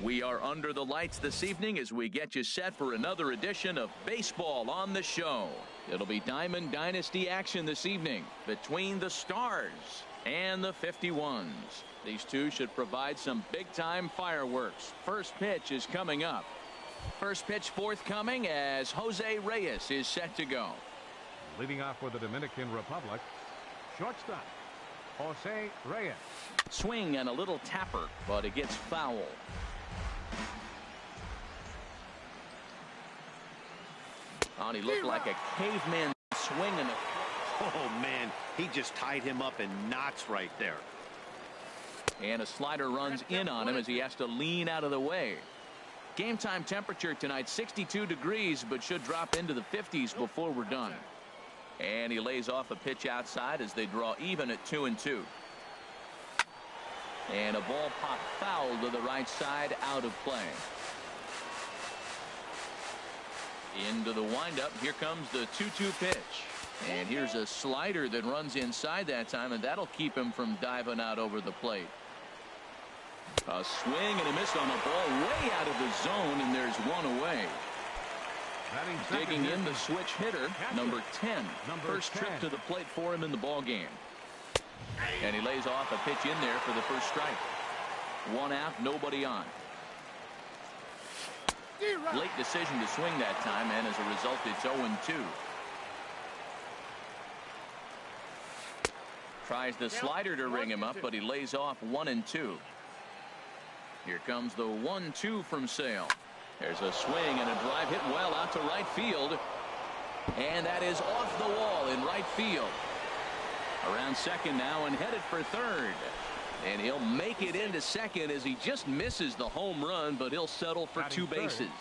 We are under the lights this evening as we get you set for another edition of Baseball on the Show. It'll be Diamond Dynasty action this evening between the Stars and the 51s. These two should provide some big-time fireworks. First pitch is coming up. First pitch forthcoming as Jose Reyes is set to go. Leading off for the Dominican Republic, shortstop, Jose Reyes. Swing and a little tapper, but it gets foul. Oh, he looked like a caveman swinging. Oh, man, he just tied him up in knots right there. And a slider runs in on him as he has to lean out of the way. Game time temperature tonight, 62 degrees, but should drop into the 50s before we're done. And he lays off a pitch outside as they draw even at 2-2. And a ball popped foul to the right side, out of play. Into the windup. Here comes the 2-2 pitch. And here's a slider that runs inside that time, and that'll keep him from diving out over the plate. A swing and a miss on the ball way out of the zone, and there's one away. Digging in the switch hitter, number 10. First trip to the plate for him in the ball game. And he lays off a pitch in there for the first strike. One out, nobody on. Late decision to swing that time, and as a result, it's 0-2. Tries the slider to ring him up, but he lays off 1-2. Here comes the 1-2 from Sale. There's a swing and a drive hit well out to right field. And that is off the wall in right field. Around second now and headed for third. And he'll make it into second as he just misses the home run, but he'll settle for two bases.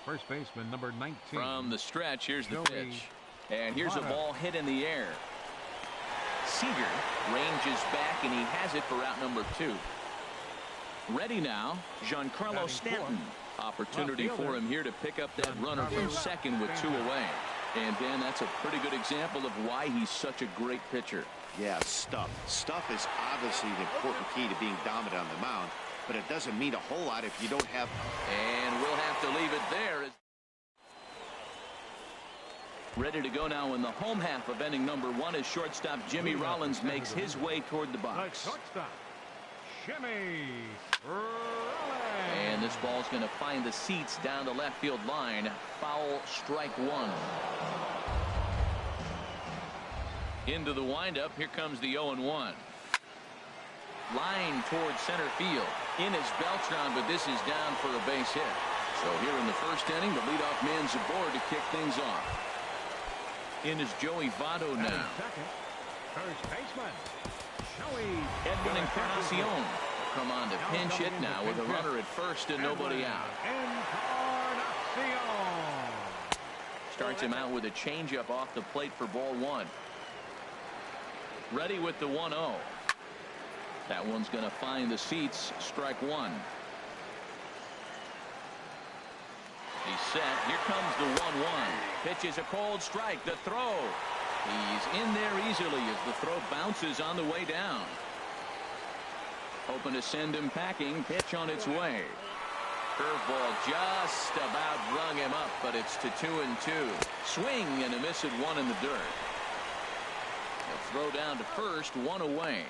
First baseman number 19. From the stretch, here's the pitch. And here's a ball hit in the air. Seager ranges back, and he has it for out number 2. Ready now, Giancarlo Stanton. Opportunity for him here to pick up that runner from second with 2 away. And Dan, that's a pretty good example of why he's such a great pitcher. Yeah, stuff. Stuff is obviously the important key to being dominant on the mound, but it doesn't mean a whole lot if you don't have. And we'll have to leave it there. Ready to go now in the home half of inning number 1 as shortstop Jimmy Rollins makes his way toward the box. Shortstop, Jimmy Rollins. And this ball's going to find the seats down the left field line. Foul, strike 1. Into the windup. Here comes the 0-1. Line towards center field. In is Beltran, but this is down for a base hit. So here in the first inning, the leadoff man's aboard to kick things off. In is Joey Votto now. First baseman, Joey Edwin Encarnacion come on to pinch hit now with a runner at first and nobody out. Starts him out with a changeup off the plate for ball 1. Ready with the 1-0. That one's going to find the seats. Strike 1. He's set. Here comes the 1-1. Pitch is a cold strike. The throw. He's in there easily as the throw bounces on the way down. Hoping to send him packing. Pitch on its way. Curveball just about rung him up, but it's to 2-2. Swing and a miss at 1 in the dirt. A throw down to first, 1 away.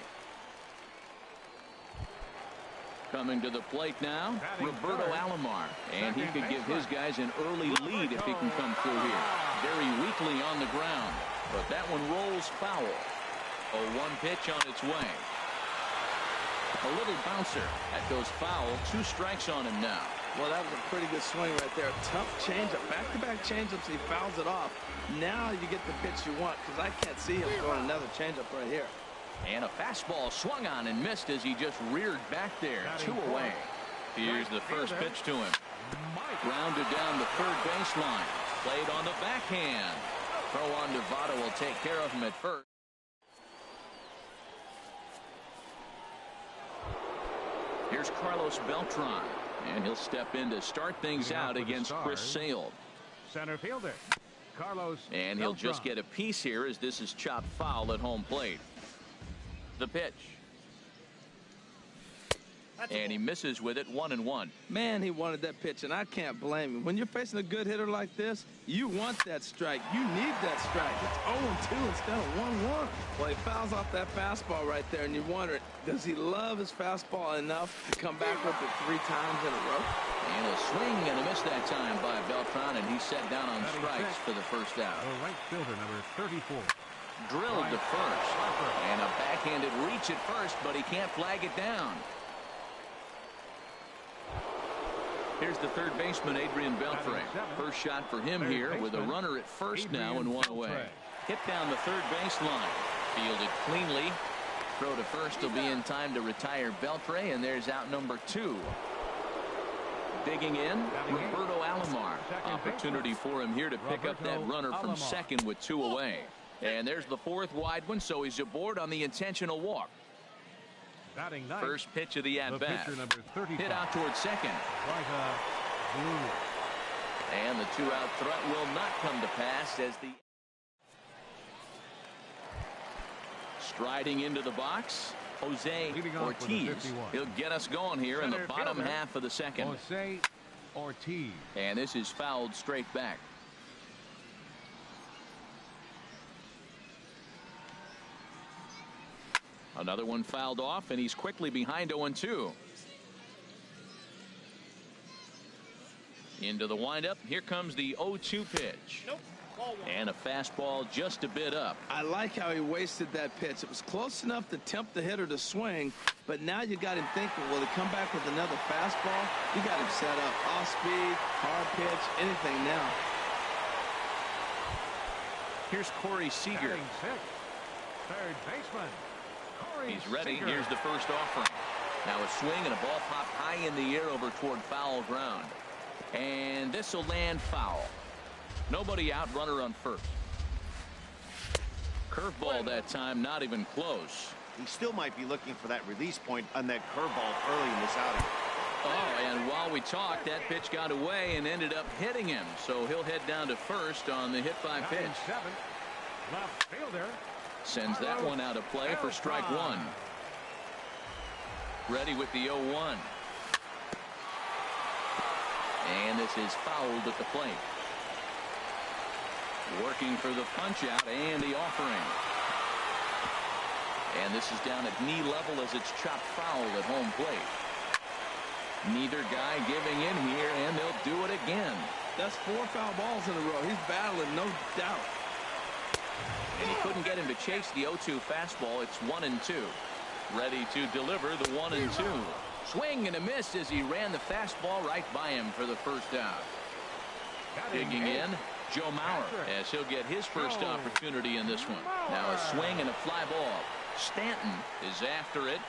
Coming to the plate now, Roberto Alomar. And he could give his guys an early lead if he can come through here. Very weakly on the ground, but that one rolls foul. A 1 pitch on its way. A little bouncer. That goes foul. 2 strikes on him now. Well, that was a pretty good swing right there. Tough changeup. Back-to-back changeups. He fouls it off. Now you get the pitch you want, because I can't see him throwing another changeup right here. And a fastball swung on and missed as he just reared back there. 2 away. Here's the first pitch to him. Grounded down the third baseline. Played on the backhand. Throw on to Votto will take care of him at first. Here's Carlos Beltran. And he'll step in to start things out against Chris Sale. Center fielder, Carlos And he'll just get a piece here as this is chopped foul at home plate. The pitch. And he misses with it, 1-1. Man, he wanted that pitch, and I can't blame him. When you're facing a good hitter like this, you want that strike. You need that strike. It's 0-2 instead of 1-1. Well, he fouls off that fastball right there, and you wonder, does he love his fastball enough to come back with it 3 times in a row? And a swing and a miss that time by Beltran, and he's set down on strikes for the first out. The right fielder, number 34. Drilled to first, and a backhanded reach at first, but he can't flag it down. Here's the third baseman, Adrian Beltre. First shot for him here with a runner at first now and 1 away. Hit down the third baseline. Fielded cleanly. Throw to first will be in time to retire Beltre, and there's out number 2. Digging in, Roberto Alomar. Opportunity for him here to pick up that runner from second with 2 away. And there's the 4th wide one, so he's aboard on the intentional walk. First pitch of the at-bat. Hit out towards second. And the 2-out threat will not come to pass as the... Striding into the box, Jose Ortiz. He'll get us going here in the bottom half of the second. Jose Ortiz. And this is fouled straight back. Another one fouled off, and he's quickly behind 0-2. Into the windup. Here comes the 0-2 pitch. And a fastball just a bit up. I like how he wasted that pitch. It was close enough to tempt the hitter to swing, but now you got him thinking, will he come back with another fastball? You got him set up. Off speed, hard pitch, anything now. Here's Corey Seager. Third baseman. He's ready. Here's the first offering. Now a swing and a ball popped high in the air over toward foul ground. And this will land foul. Nobody out, runner on first. Curveball that time, not even close. He still might be looking for that release point on that curveball early in this outing. Oh, and while we talked, that pitch got away and ended up hitting him. So he'll head down to first on the hit by pitch. Left fielder. Sends that one out of play for strike 1. Ready with the 0-1. And this is fouled at the plate. Working for the punch out and the offering. And this is down at knee level as it's chopped foul at home plate. Neither guy giving in here, and they'll do it again. That's 4 foul balls in a row. He's battling, no doubt. And he couldn't get him to chase the 0-2 fastball. It's 1-2. Ready to deliver the 1-2. Swing and a miss as he ran the fastball right by him for the first out. Digging in, Joe Mauer, as he'll get his first opportunity in this one. Now a swing and a fly ball. Stanton is after it.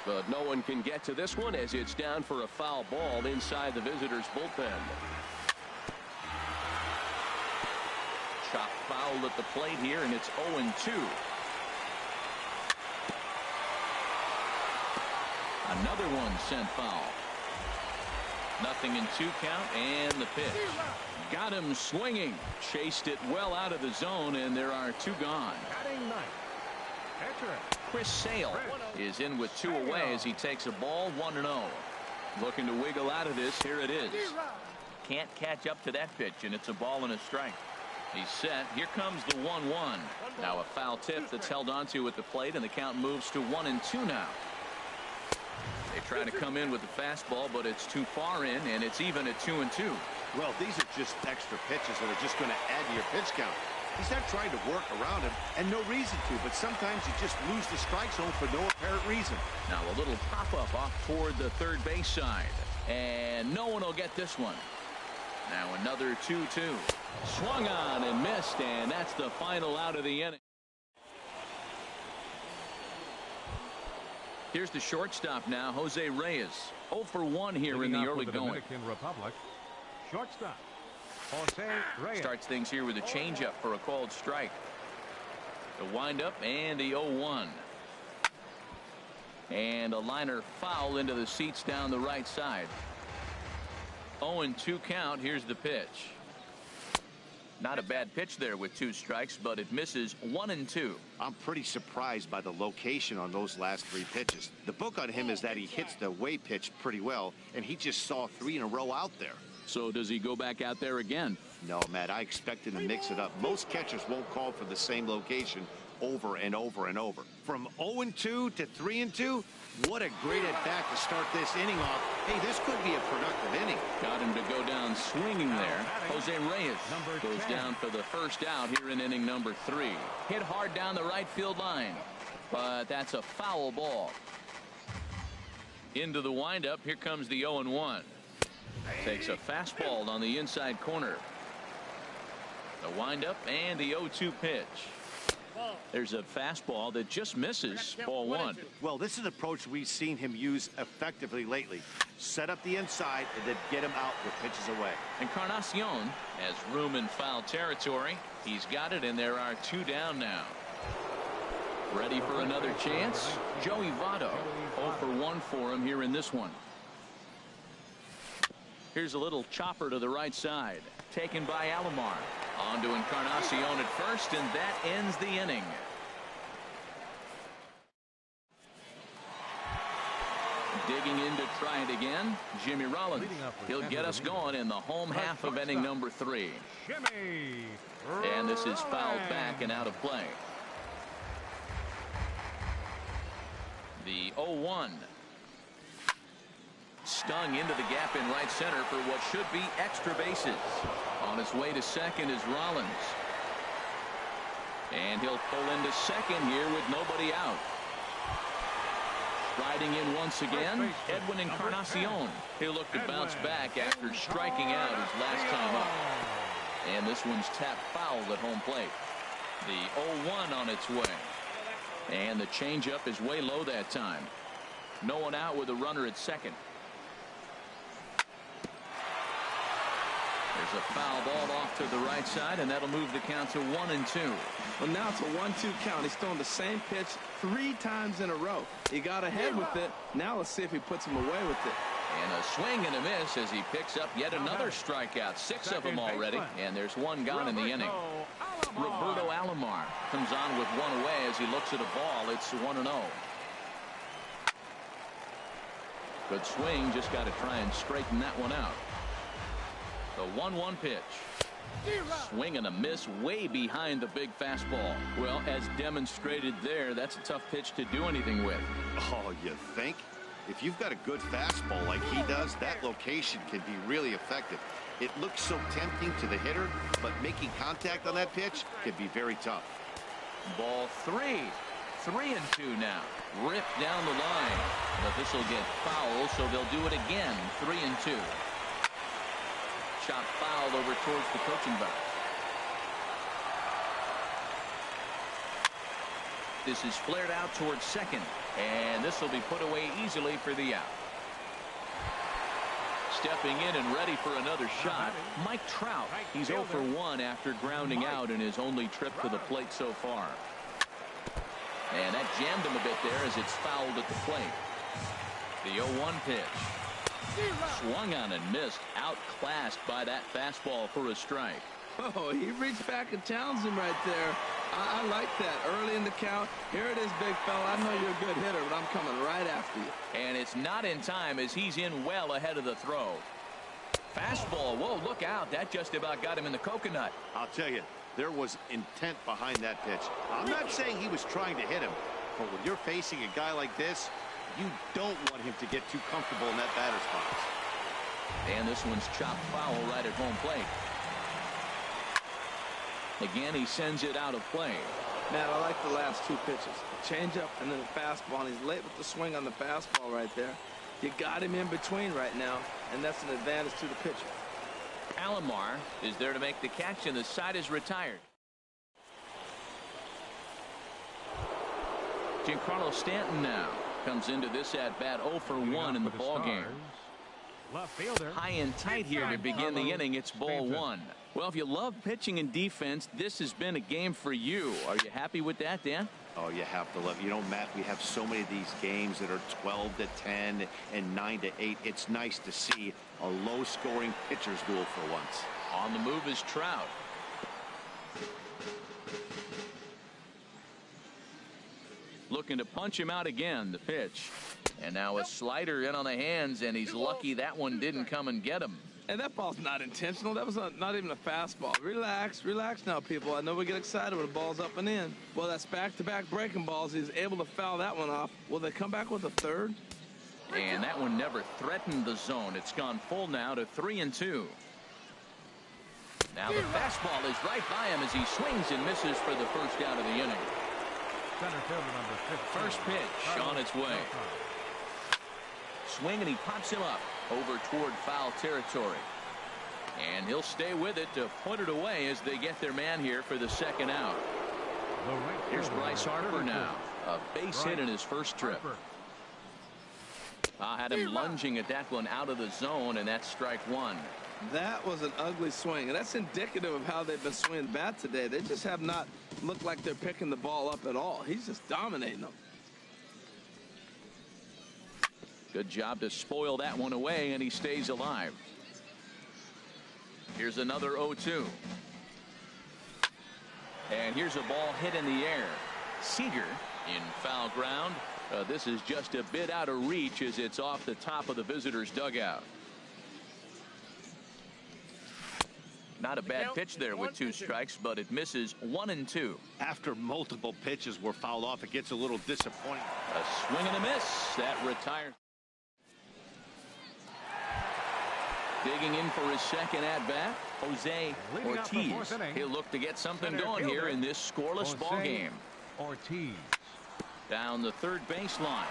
But no one can get to this one as it's down for a foul ball inside the visitors' bullpen. Chopped foul at the plate here, and it's 0-2. Another one sent foul. Nothing in 2 count, and the pitch. Got him swinging. Chased it well out of the zone, and there are 2 gone. Chris Sale is in with 2 away as he takes a ball, 1-0. Looking to wiggle out of this. Here it is. Can't catch up to that pitch, and it's a ball and a strike. He's set. Here comes the 1-1. Now a foul tip that's held onto at the plate, and the count moves to 1-2 now. They try to come in with the fastball, but it's too far in, and it's even at 2-2. Well, these are just extra pitches that are just going to add to your pitch count. He's not trying to work around him, and no reason to, but sometimes you just lose the strike zone for no apparent reason. Now a little pop-up off toward the third base side, and no one will get this one. Now another 2-2. Swung on and missed, and that's the final out of the inning. Here's the shortstop now, Jose Reyes. 0 for 1 here in the early going. Dominican Republic. Shortstop, Jose Reyes. Starts things here with a changeup for a called strike. The windup and the 0-1. And a liner foul into the seats down the right side. 0-2 count. Here's the pitch. Not a bad pitch there with 2 strikes, but it misses 1 and 2. I'm pretty surprised by the location on those last 3 pitches. The book on him is that he hits the way pitch pretty well, and he just saw 3 in a row out there. So does he go back out there again? No, Matt, I expect him to mix it up. Most catchers won't call for the same location over and over and over. From 0-2 to 3-2, what a great at-bat to start this inning off. Hey, this could be a productive inning. Got him to go down swinging there. Jose Reyes goes down for the first out here in inning number 3. Hit hard down the right field line, but that's a foul ball. Into the windup, here comes the 0-1. Takes a fastball on the inside corner. The windup and the 0-2 pitch. There's a fastball that just misses. Ball 1. Well, this is an approach we've seen him use effectively lately. Set up the inside and then get him out with pitches away. Encarnacion has room in foul territory. He's got it, and there are 2 down now. Ready for another chance? Joey Votto. 0 for 1 for him here in this one. Here's a little chopper to the right side. Taken by Alomar. On to Encarnacion at first, and that ends the inning. Digging in to try it again, Jimmy Rollins. He'll get us going in the home half of inning number 3. And this is fouled back and out of play. The 0-1. Stung into the gap in right center for what should be extra bases. On his way to second is Rollins. And he'll pull into second here with nobody out. Riding in once again, Edwin Encarnacion. He'll look to bounce back after striking out his last time up. And this one's tapped foul at home plate. The 0-1 on its way. And the changeup is way low that time. No one out with a runner at second. There's a foul ball off to the right side, and that'll move the count to 1-2. Well, now it's a 1-2 count. He's thrown the same pitch 3 times in a row. He got ahead with it. Now let's see if he puts him away with it. And a swing and a miss as he picks up yet another strikeout. 6 of them already, and there's 1 gone in the inning. Roberto Alomar comes on with 1 away as he looks at a ball. It's 1-0. Good swing, just got to try and straighten that one out. The 1-1 pitch. Swing and a miss way behind the big fastball. Well, as demonstrated there, that's a tough pitch to do anything with. Oh, you think? If you've got a good fastball like he does, that location can be really effective. It looks so tempting to the hitter, but making contact on that pitch can be very tough. Ball 3. 3-2 now. Ripped down the line. But this will get foul, so they'll do it again. 3-2. Shot foul over towards the coaching box. This is flared out towards second, and this will be put away easily for the out. Stepping in and ready for another shot, Mike Trout. He's 0 for 1 after grounding out in his only trip to the plate so far. And that jammed him a bit there as it's fouled at the plate. The 0-1 pitch. Swung on and missed. Outclassed by that fastball for a strike. Oh, he reached back and challenged him right there. I like that. Early in the count. Here it is, big fella. I know you're a good hitter, but I'm coming right after you. And it's not in time as he's in well ahead of the throw. Fastball. Whoa, look out. That just about got him in the coconut. I'll tell you, there was intent behind that pitch. I'm not saying he was trying to hit him, but when you're facing a guy like this, you don't want him to get too comfortable in that batter's box. And this one's chopped foul right at home plate. Again, he sends it out of play. Matt, I like the last 2 pitches. The changeup and then the fastball. And he's late with the swing on the fastball right there. You got him in between right now, and that's an advantage to the pitcher. Alomar is there to make the catch, and the side is retired. Giancarlo Stanton now comes into this at-bat 0 for 1 in the ballgame. High and tight here to begin the inning. It's ball 1. Well, if you love pitching and defense, this has been a game for you. Are you happy with that, Dan? Oh, you have to love it. You know, Matt, we have so many of these games that are 12-10 and 9-8. It's nice to see a low-scoring pitcher's duel for once. On the move is Trout. Looking to punch him out again, the pitch. And now a slider in on the hands, and he's lucky that one didn't come and get him. And that ball's not intentional. That was not even a fastball. Relax, relax now, people. I know we get excited when the ball's up and in. Well, that's back-to-back breaking balls. He's able to foul that one off. Will they come back with a third? And that one never threatened the zone. It's gone full now to 3-2. Now the fastball is right by him as he swings and misses for the first out of the inning. Center fielder number 15. First pitch on its way. Swing, and he pops him up over toward foul territory. And he'll stay with it to put it away as they get their man here for the second out. Here's Bryce Harper now. A base hit in his first trip. Had him lunging at that one out of the zone, and that's strike one. That was an ugly swing, and that's indicative of how they've been swinging bat today. They just have not looked like they're picking the ball up at all. He's just dominating them. Good job to spoil that one away, and he stays alive. Here's another 0-2. And here's a ball hit in the air. Seager in foul ground. This is just a bit out of reach as it's off the top of the visitor's dugout. Not a bad pitch there with 2 strikes, but it misses 1-2. After multiple pitches were fouled off, it gets a little disappointing. A swing and a miss. That retires. Digging in for his second at-bat, Jose Ortiz. He'll look to get something going here in this scoreless ball game. Ortiz. Down the third baseline.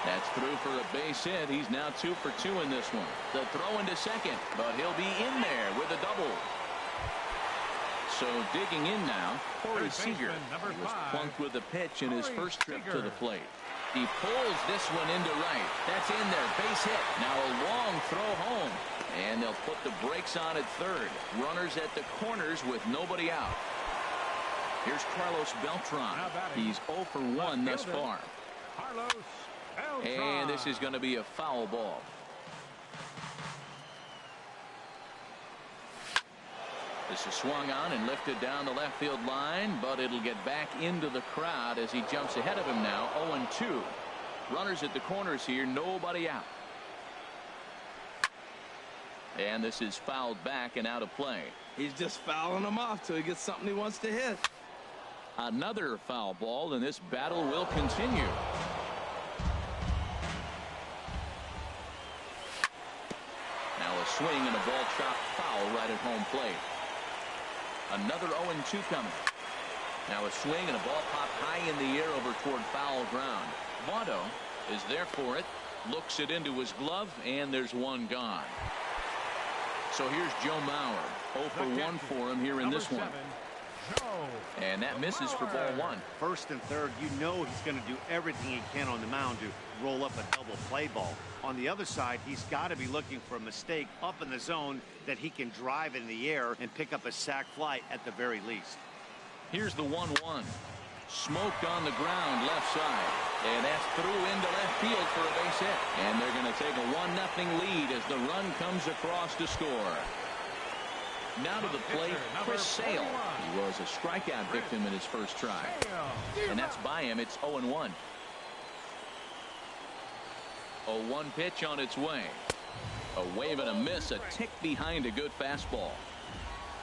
That's through for a base hit. He's now 2 for 2 in this one. The throw into second, but he'll be in there with a double. So digging in now, Corey Seager. He was plunked with a pitch in his first trip to the plate. He pulls this one into right. That's in there. Base hit. Now a long throw home. And they'll put the brakes on at third. Runners at the corners with nobody out. Here's Carlos Beltran. He's 0 for 1 thus far. And this is going to be a foul ball. This is swung on and lifted down the left field line, but it'll get back into the crowd as he jumps ahead of him now. 0-2. Runners at the corners here, nobody out. And this is fouled back and out of play. He's just fouling them off till he gets something he wants to hit. Another foul ball, and this battle will continue. Now a swing and a ball chopped foul right at home plate. Another 0-2 coming. Now a swing and a ball popped high in the air over toward foul ground. Votto is there for it. Looks it into his glove, and there's one gone. So here's Joe Mauer. 0 for 1 for him here in this one. And that misses for ball 1. First and third, you know he's going to do everything he can on the mound to roll up a double play ball. On the other side, he's got to be looking for a mistake up in the zone that he can drive in the air and pick up a sac fly at the very least. Here's the 1-1. Smoked on the ground left side. And that's through into left field for a base hit. And they're going to take a 1-0 lead as the run comes across to score. Now to the plate, Chris Sale. He was a strikeout victim in his first try. And that's by him. It's 0-1. 0-1 pitch on its way. A wave and a miss, a tick behind a good fastball.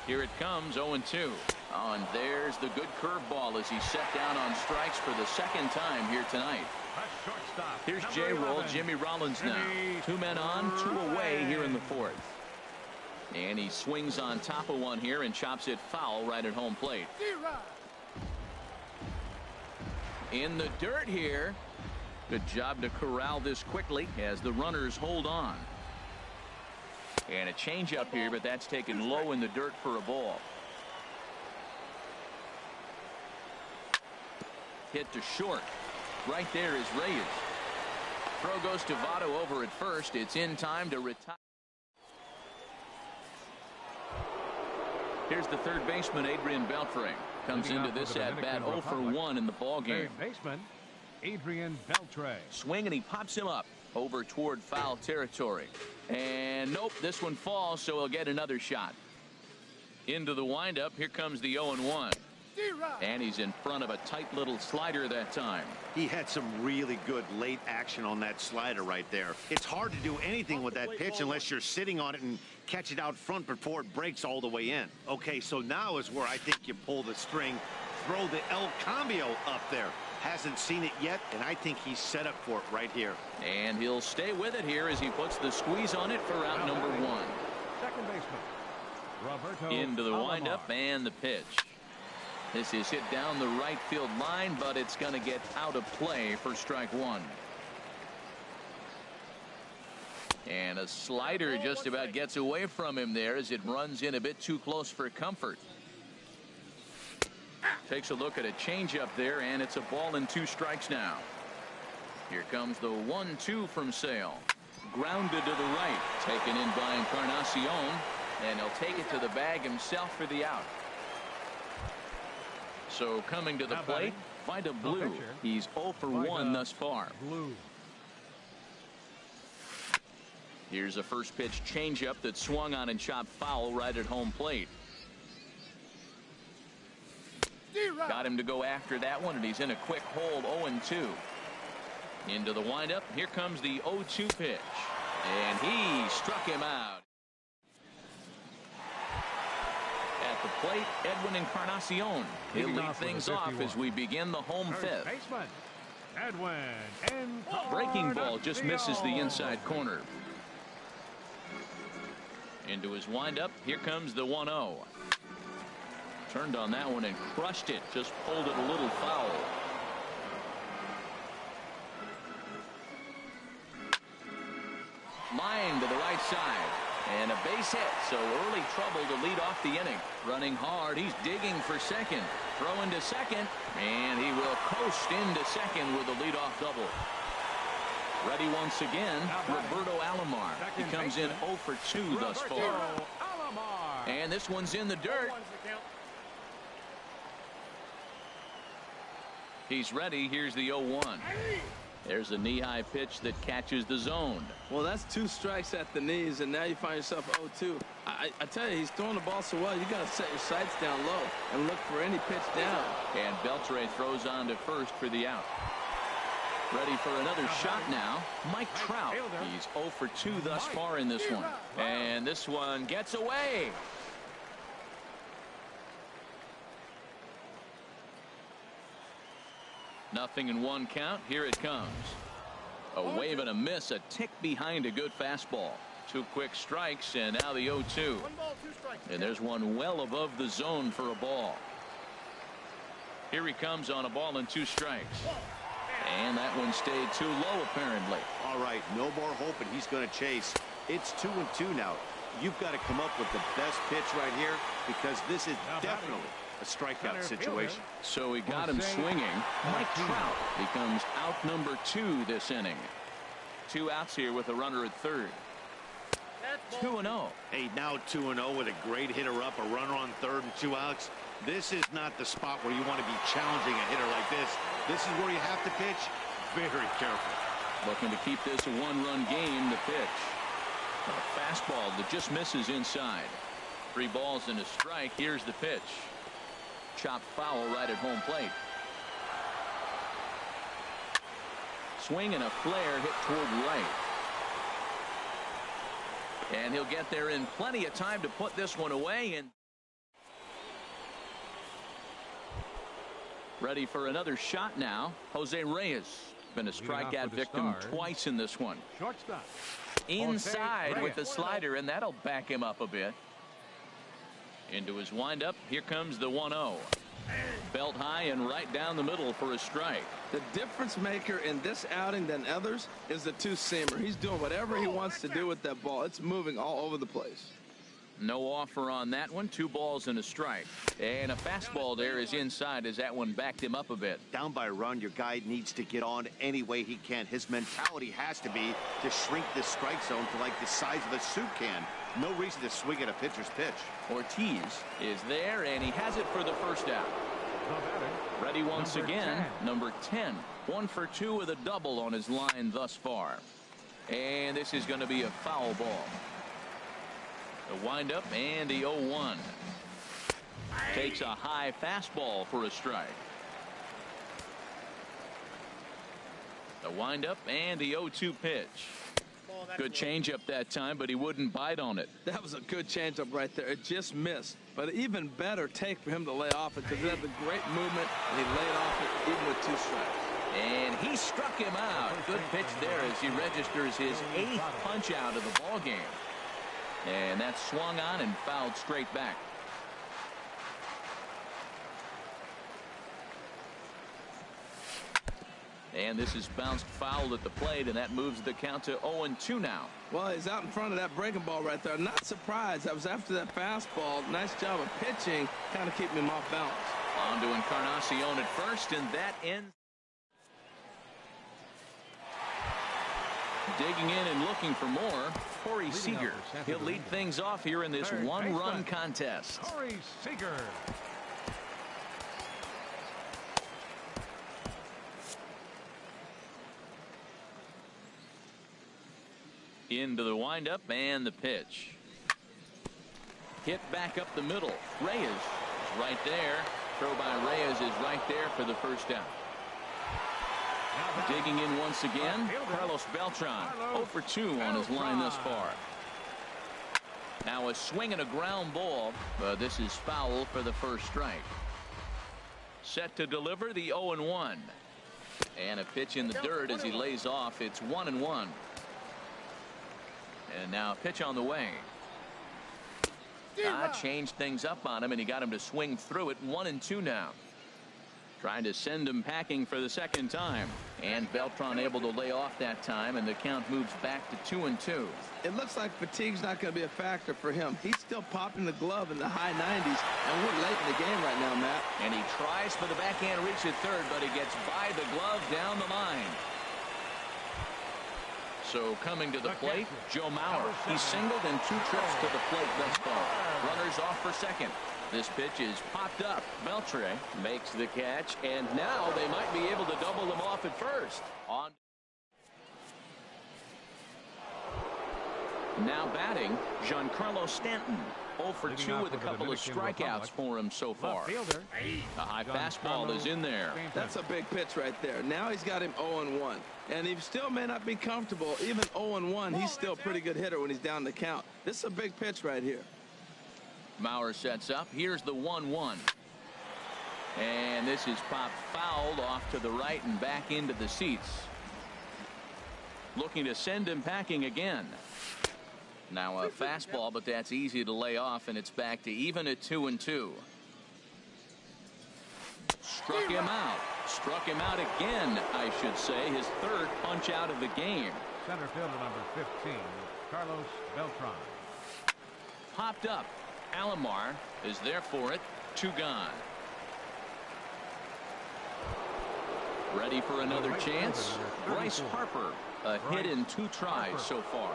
Here it comes, 0-2. Oh, and there's the good curveball as he's set down on strikes for the second time here tonight. Here's J-Roll, Jimmy Rollins now. 2 men on, 2 away here in the fourth. And he swings on top of one here and chops it foul right at home plate. In the dirt here. Good job to corral this quickly as the runners hold on. And a changeup here, but that's taken low in the dirt for a ball. Hit to short. Right there is Reyes. Throw goes to Votto over at first. It's in time to retire. Here's the third baseman, Adrian Beltre. Comes into this at-bat 0 for 1 in the ball game. Third baseman, Adrian Beltre. Swing, and he pops him up over toward foul territory. And nope, this one falls, so he'll get another shot. Into the windup. Here comes the 0-1. And he's in front of a tight little slider that time. He had some really good late action on that slider right there. It's hard to do anything with that pitch unless you're sitting on it and catch it out front before it breaks all the way in. Okay, so now is where I think you pull the string, throw the El Cambio up there. Hasn't seen it yet, and I think he's set up for it right here. And he'll stay with it here as he puts the squeeze on it for out number 1. Second baseman, Roberto Into the Alomar. windup and the pitch. This is hit down the right field line, but it's going to get out of play for strike 1. And a slider just about gets away from him there as it runs in a bit too close for comfort. Takes a look at a changeup there, and it's a ball and 2 strikes now. Here comes the 1-2 from Sale. Grounded to the right, taken in by Encarnacion, and he'll take it to the bag himself for the out. So coming to the plate, Vida Blue. He's 0 for 1 thus far. Blue. Here's a first pitch changeup that swung on and chopped foul right at home plate. Got him to go after that one, and he's in a quick hold. 0-2. Into the windup. Here comes the 0-2 pitch, and he struck him out. At the plate, Edwin Encarnacion. He'll lead things off as we begin the home fifth. Baseman, Edwin Breaking ball just misses the inside corner. Into his windup. Here comes the 1-0. Turned on that one and crushed it. Just pulled it a little foul. Line to the right side. And a base hit. So early trouble to lead off the inning. Running hard. He's digging for second. Throw into second. And he will coast into second with a leadoff double. Ready once again, Roberto Alomar. He comes in 0 for 2 thus far. And this one's in the dirt. He's ready. Here's the 0-1. There's a knee-high pitch that catches the zone. Well, that's 2 strikes at the knees, and now you find yourself 0-2. I tell you, he's throwing the ball so well, you got to set your sights down low and look for any pitch down. And Beltre throws on to first for the out. Ready for another shot now. Mike Trout. He's 0 for 2 thus far in this one. And this one gets away. Nothing in 1 count. Here it comes. A wave and a miss. A tick behind a good fastball. 2 quick strikes, and now the 0-2. And there's one well above the zone for a ball. Here he comes on a ball and 2 strikes. And that one stayed too low, apparently. All right, no more hope, and he's going to chase. It's 2-2 now. You've got to come up with the best pitch right here, because this is definitely a strikeout situation. So he got him swinging. Mike Trout becomes out number 2 this inning. 2 outs here with a runner at third. 2-0. Hey, now 2-0 with a great hitter up, a runner on third and 2 outs. This is not the spot where you want to be challenging a hitter like this. This is where you have to pitch very careful. Looking to keep this a 1-run game. The pitch. A fastball that just misses inside. 3 balls and a strike. Here's the pitch. Chopped foul right at home plate. Swing and a flare hit toward right. And he'll get there in plenty of time to put this one away. And ready for another shot now. Jose Reyes. Been a strikeout victim twice in this one. Shortstop. Inside with the slider, and that'll back him up a bit. Into his windup. Here comes the 1-0. Belt high and right down the middle for a strike. The difference maker in this outing than others is the 2-seamer. He's doing whatever he wants to do with that ball. It's moving all over the place. No offer on that one. 2 balls and a strike. And a fastball there is inside as that one backed him up a bit. Down by a run, your guy needs to get on any way he can. His mentality has to be to shrink this strike zone to like the size of a soup can. No reason to swing at a pitcher's pitch. Ortiz is there, and he has it for the first out. Ready once again, number 10. 1 for 2 with a double on his line thus far. And this is going to be a foul ball. The windup and the 0-1. Takes a high fastball for a strike. The windup and the 0-2 pitch. Good changeup that time, but he wouldn't bite on it. That was a good changeup right there. It just missed. But an even better take for him to lay off it because it had the great movement, and he laid off it even with 2 strikes. And he struck him out. Good pitch there as he registers his 8th punch out of the ball game. And that's swung on and fouled straight back. And this is bounced foul at the plate, and that moves the count to 0-2 now. Well, he's out in front of that breaking ball right there. Not surprised. That was after that fastball. Nice job of pitching, kind of keeping him off balance. On to Encarnacion at first, and that ends. Digging in and looking for more, Corey Seager. He'll lead things off here in this one-run contest. Corey Seager. Into the windup and the pitch. Hit back up the middle. Reyes is right there. Throw by Reyes is right there for the first down. Digging in once again, Carlos Beltran. 0 for 2 on his line thus far. Now a swing and a ground ball, but this is foul for the first strike. Set to deliver the 0-1. And a pitch in the dirt as he lays off. It's 1-1. And now a pitch on the way. Changed things up on him, and he got him to swing through it. 1-2 now. Trying to send him packing for the second time. And Beltran able to lay off that time, and the count moves back to 2-2. It looks like fatigue's not going to be a factor for him. He's still popping the glove in the high 90s, and we're late in the game right now, Matt. And he tries for the backhand reach at third, but he gets by the glove down the line. So coming to the plate, Joe Mauer. He's singled in 2 trips to the plate thus far. Runners off for second. This pitch is popped up. Beltre makes the catch, and now they might be able to double them off at first. On. Now batting, Giancarlo Stanton. 0 for 2 with a couple of strikeouts for him so far. A high fastball is in there. That's a big pitch right there. Now he's got him 0-1. And he still may not be comfortable. Even 0-1, he's still a pretty good hitter when he's down the count. This is a big pitch right here. Mauer sets up. Here's the 1-1. And this is popped fouled off to the right and back into the seats. Looking to send him packing again. Now a fastball, but that's easy to lay off, and it's back to even at 2-2. Struck him out. Struck him out again, I should say. His 3rd punch out of the game. Center fielder number 15, Carlos Beltran. Popped up. Alomar is there for it. 2 gone. Ready for another chance. Bryce Harper. A hit in 2 tries so far.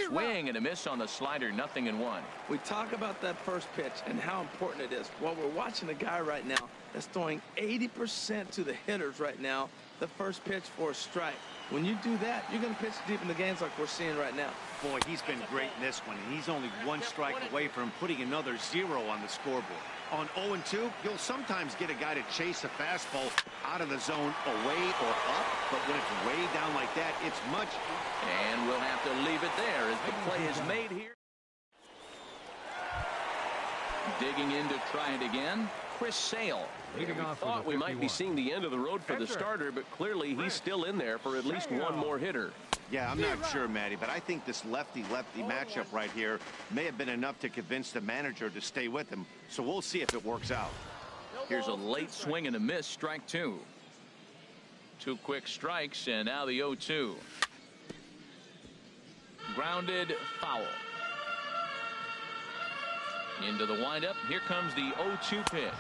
Swing and a miss on the slider. 0-1. We talk about that first pitch and how important it is. Well, we're watching a guy right now that's throwing 80% to the hitters right now. The first pitch for a strike. When you do that, you're going to pitch deep in the games like we're seeing right now. Boy, he's been great in this one, and he's only 1 strike away from putting another 0 on the scoreboard. On 0-2, you'll sometimes get a guy to chase a fastball out of the zone away or up, but when it's way down like that, it's much. And we'll have to leave it there as the play is made here. Digging in to try it again, Chris Sale. We thought we might be seeing the end of the road for the starter, but clearly he's still in there for at least 1 more hitter. Yeah, I'm not sure, Matty, but I think this lefty-lefty matchup right here may have been enough to convince the manager to stay with him. So we'll see if it works out. Here's a late swing and a miss, strike 2. 2 quick strikes, and now the 0-2. Grounded, foul. Into the windup. Here comes the 0-2 pitch.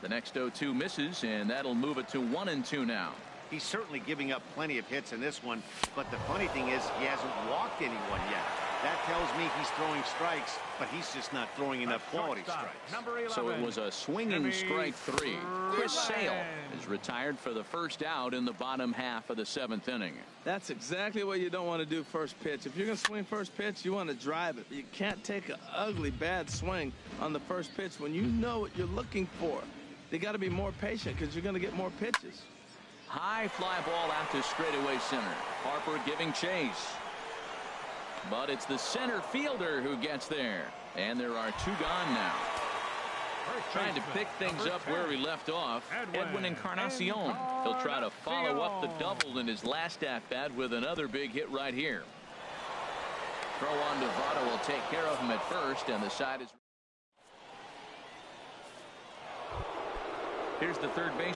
The next 0-2 misses, and that'll move it to 1-2 now. He's certainly giving up plenty of hits in this one, but the funny thing is he hasn't walked anyone yet. That tells me he's throwing strikes, but he's just not throwing enough quality strikes. So it was a swinging strike 3. Chris Sale is retired for the first out in the bottom half of the 7th inning. That's exactly what you don't want to do first pitch. If you're going to swing first pitch, you want to drive it. You can't take an ugly, bad swing on the first pitch when you know what you're looking for. They got to be more patient because you're going to get more pitches. High fly ball out to straightaway center. Harper giving chase. But it's the center fielder who gets there. And there are 2 gone now. Trying to pick things up where we left off, Edwin Encarnacion. He'll try to follow up the double in his last at-bat with another big hit right here. Throw on to Votto will take care of him at first, and the side is... Here's the third base.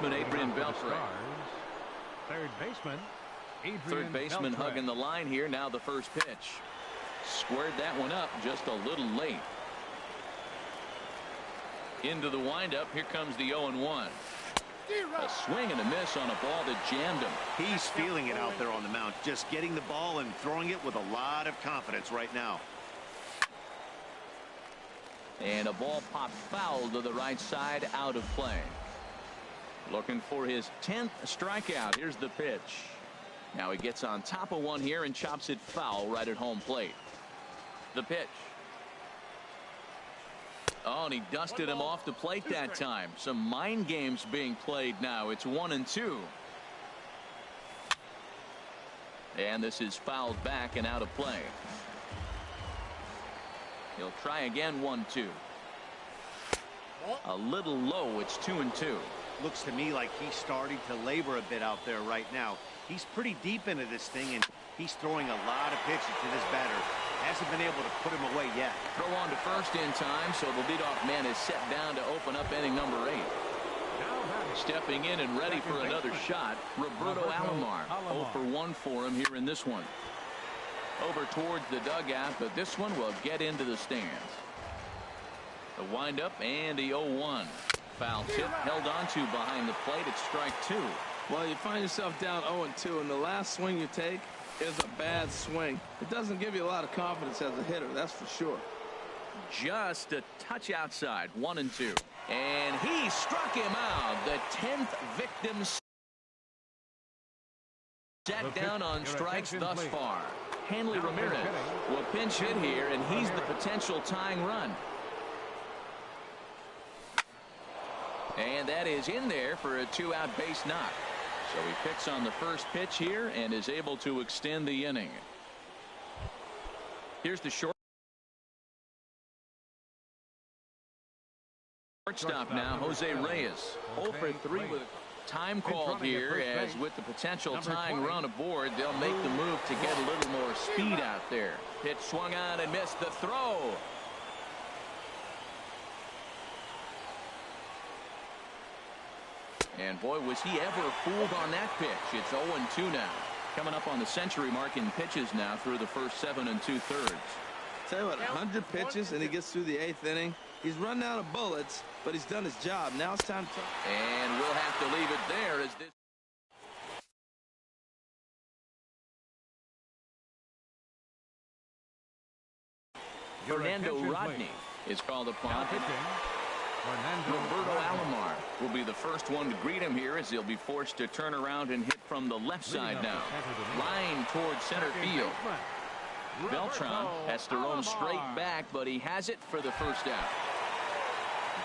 Adrian Beltre. Third baseman hugging the line here. Now the first pitch. Squared that one up just a little late. Into the windup. Here comes the 0-1. A swing and a miss on a ball that jammed him. He's feeling it out there on the mound. Just getting the ball and throwing it with a lot of confidence right now. And a ball popped foul to the right side, out of play. Looking for his 10th strikeout. Here's the pitch. Now he gets on top of one here and chops it foul right at home plate. The pitch. Oh, and he dusted him off the plate that time. Some mind games being played now. It's 1-2. And this is fouled back and out of play. He'll try again. 1-2. A little low. It's 2-2. Looks to me like he's starting to labor a bit out there right now. He's pretty deep into this thing, and he's throwing a lot of pitches to this batter. Hasn't been able to put him away yet. Throw on to first in time, so the leadoff man is set down to open up inning number 8. Stepping in and ready for another shot, Roberto Alomar. 0 for 1 for him here in this one. Over towards the dugout, but this one will get into the stands. The windup and the 0-1. Foul tip held on to behind the plate. It's strike 2. Well, you find yourself down 0-2, and the last swing you take is a bad swing. It doesn't give you a lot of confidence as a hitter, that's for sure. Just a touch outside. 1-2. And he struck him out. The 10th victim set down on strikes thus far. Hanley Ramirez will pinch hit here, and he's the potential tying run. And that is in there for a 2-out base knock. So he picks on the first pitch here and is able to extend the inning. Here's the shortstop now, Jose Reyes. 0 for 3 with time called here, as with the potential tying run aboard, they'll make the move to get a little more speed out there. Pitch swung on and missed the throw. And boy, was he ever fooled on that pitch. It's 0-2 now. Coming up on the century mark in pitches now through the first 7 2/3. Tell you what, 100 pitches and he gets through the 8th inning. He's run out of bullets, but he's done his job. Now it's time to... And we'll have to leave it there as this... Fernando Rodney is called upon. Roberto Alomar will be the first one to greet him here, as he'll be forced to turn around and hit from the left side now. Line towards center field. Beltran has to roam straight back, but he has it for the first out.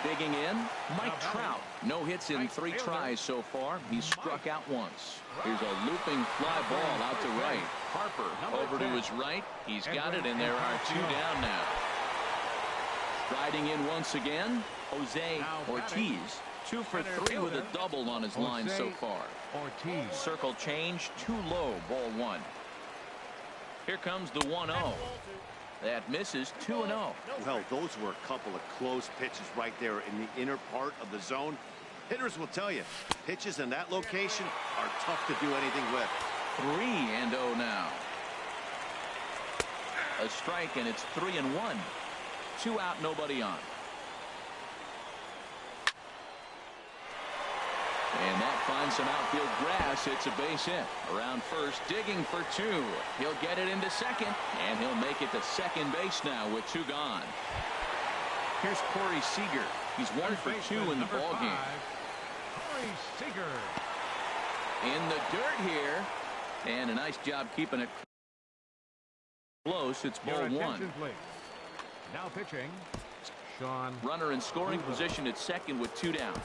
Digging in, Mike Trout. No hits in 3 tries so far. He's struck out once. Here's a looping fly ball out to right. Harper over to his right. He's got it, and there are 2 down now. Striding in once again, Jose Ortiz. 2 for 3 with a double on his line so far. Circle change, too low, ball 1. Here comes the 1-0. That misses. 2-0. Well, those were a couple of close pitches right there in the inner part of the zone. Hitters will tell you, pitches in that location are tough to do anything with. 3-0 now. a strike, and it's 3-1. 2 out, nobody on. And that finds some outfield grass. It's a base hit. Around first, digging for 2. He'll get it into second, and he'll make it to second base now with 2 gone. Here's Corey Seager. He's 1 for 2 in the ball game. Corey Seager. In the dirt here, and a nice job keeping it close. It's ball 1. Please. Now pitching, Sean. Runner in scoring position at second with 2 down.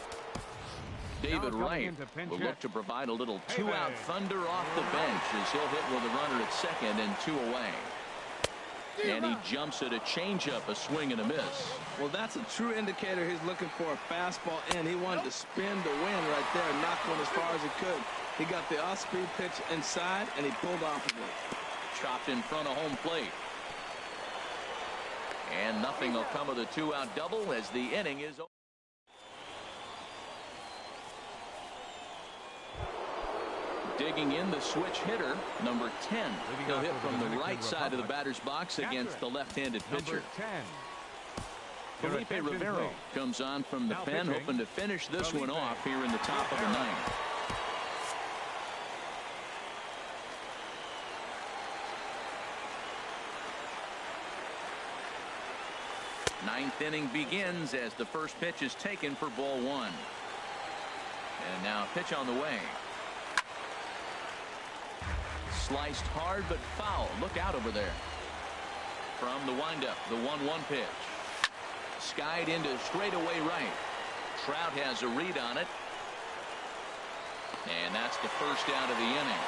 David Wright will look to provide a little 2-out thunder off the bench as he'll hit with a runner at second and 2 away. And he jumps at a changeup, a swing and a miss. Well, that's a true indicator he's looking for a fastball in. He wanted to spin the wind right there, knock one as far as he could. He got the off-speed pitch inside, and he pulled off of it. Chopped in front of home plate. And nothing will come of the 2-out double as the inning is over. Digging in the switch hitter, number 10. He'll hit from the right side of the batter's box against the left-handed pitcher. Felipe Rivero comes on from the pen, hoping to finish this one off here in the top of the 9th. Ninth inning begins as the first pitch is taken for ball 1. And now pitch on the way. Sliced hard but foul. Look out over there. From the windup, the 1-1 pitch. Skied into straightaway right. Trout has a read on it. And that's the first out of the inning.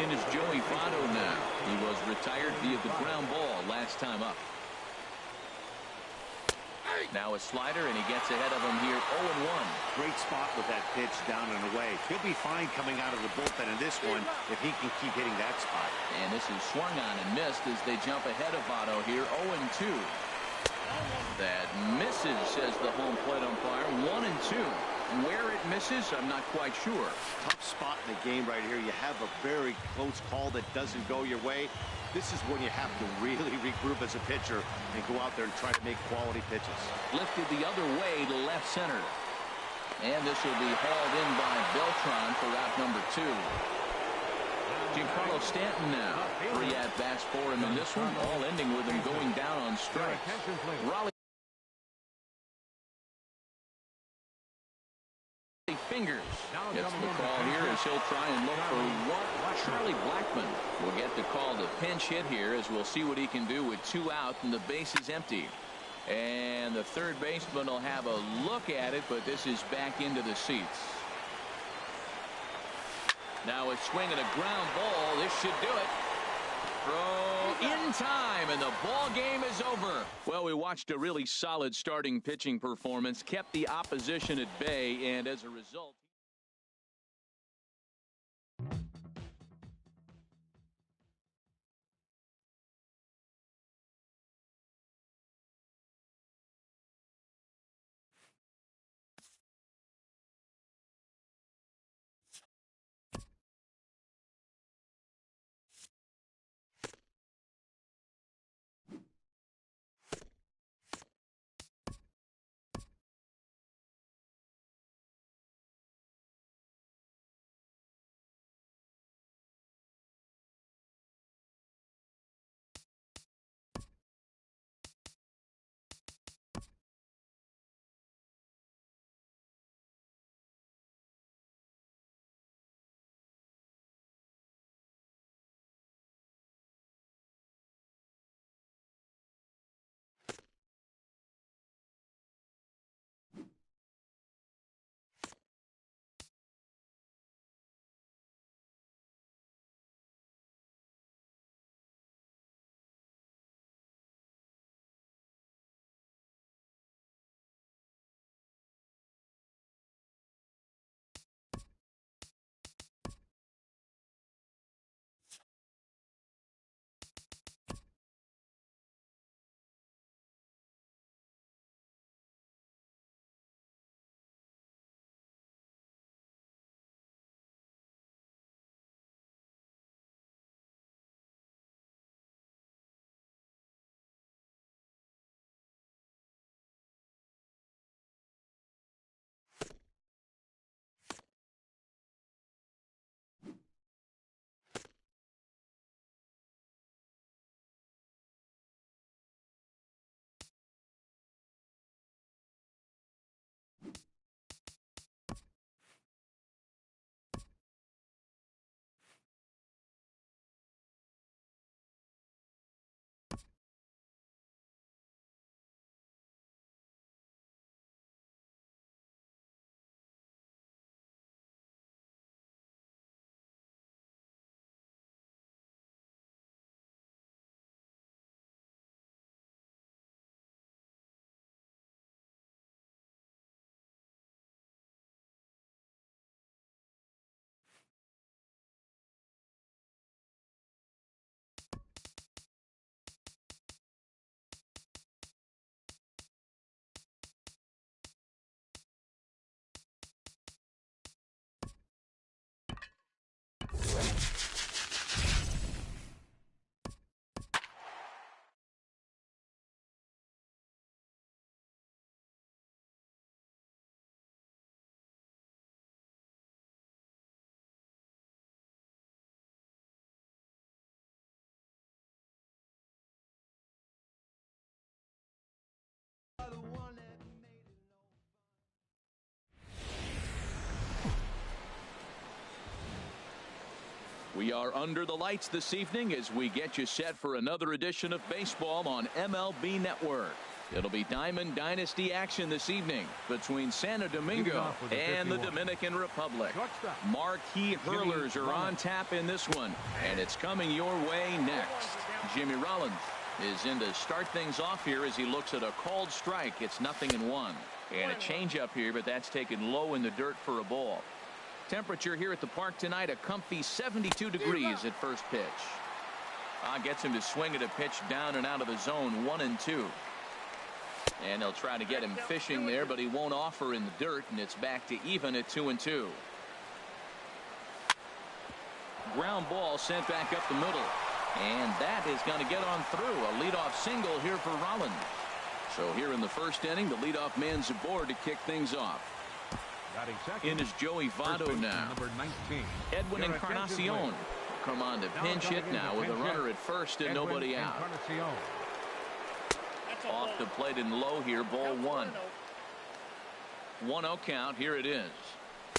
In is Joey Votto now. He was retired via the ground ball last time up. Now a slider, and he gets ahead of him here 0-1. Great spot with that pitch down and away. He'll be fine coming out of the bullpen in this one if he can keep hitting that spot. And this is swung on and missed as they jump ahead of Votto here 0-2. That misses, says the home plate umpire. 1-2. Where it misses, I'm not quite sure. Tough spot in the game right here. You have a very close call that doesn't go your way. This is when you have to really regroup as a pitcher and go out there and try to make quality pitches. Lifted the other way to left center. And this will be hauled in by Beltran for out number 2. Giancarlo Stanton now. 3 at-bats for him in this one, all ending with him going down on strikes. Raleigh fingers gets the call here as he'll try and look for one. Charlie Blackmon will get the call to pinch hit here as we'll see what he can do with 2 out and the base is empty. And the third baseman will have a look at it, but this is back into the seats. Now a swing and a ground ball. This should do it. Throw in time, and the ball game is over. Well, we watched a really solid starting pitching performance, kept the opposition at bay, and as a result We are under the lights this evening as we get you set for another edition of baseball on MLB Network. It'll be Diamond Dynasty action this evening between Santo Domingo and the Dominican Republic. Marquee hurlers are on tap in this one, and it's coming your way next. Jimmy Rollins is in to start things off here as he looks at a called strike. It's 0-1. And a changeup here, but that's taken low in the dirt for a ball. Temperature here at the park tonight, a comfy 72 degrees at first pitch. Gets him to swing at a pitch down and out of the zone, 1-2. And they'll try to get him fishing there, but he won't offer in the dirt, and it's back to even at 2-2. Ground ball sent back up the middle. And that is going to get on through. A leadoff single here for Rollins. So here in the first inning, the leadoff man's aboard to kick things off. In is Joey Votto now. Number 19. Edwin Encarnacion come on to pinch hit now with a runner at first and nobody out. Off the plate and low here, ball one. 1-0 count. Here it is.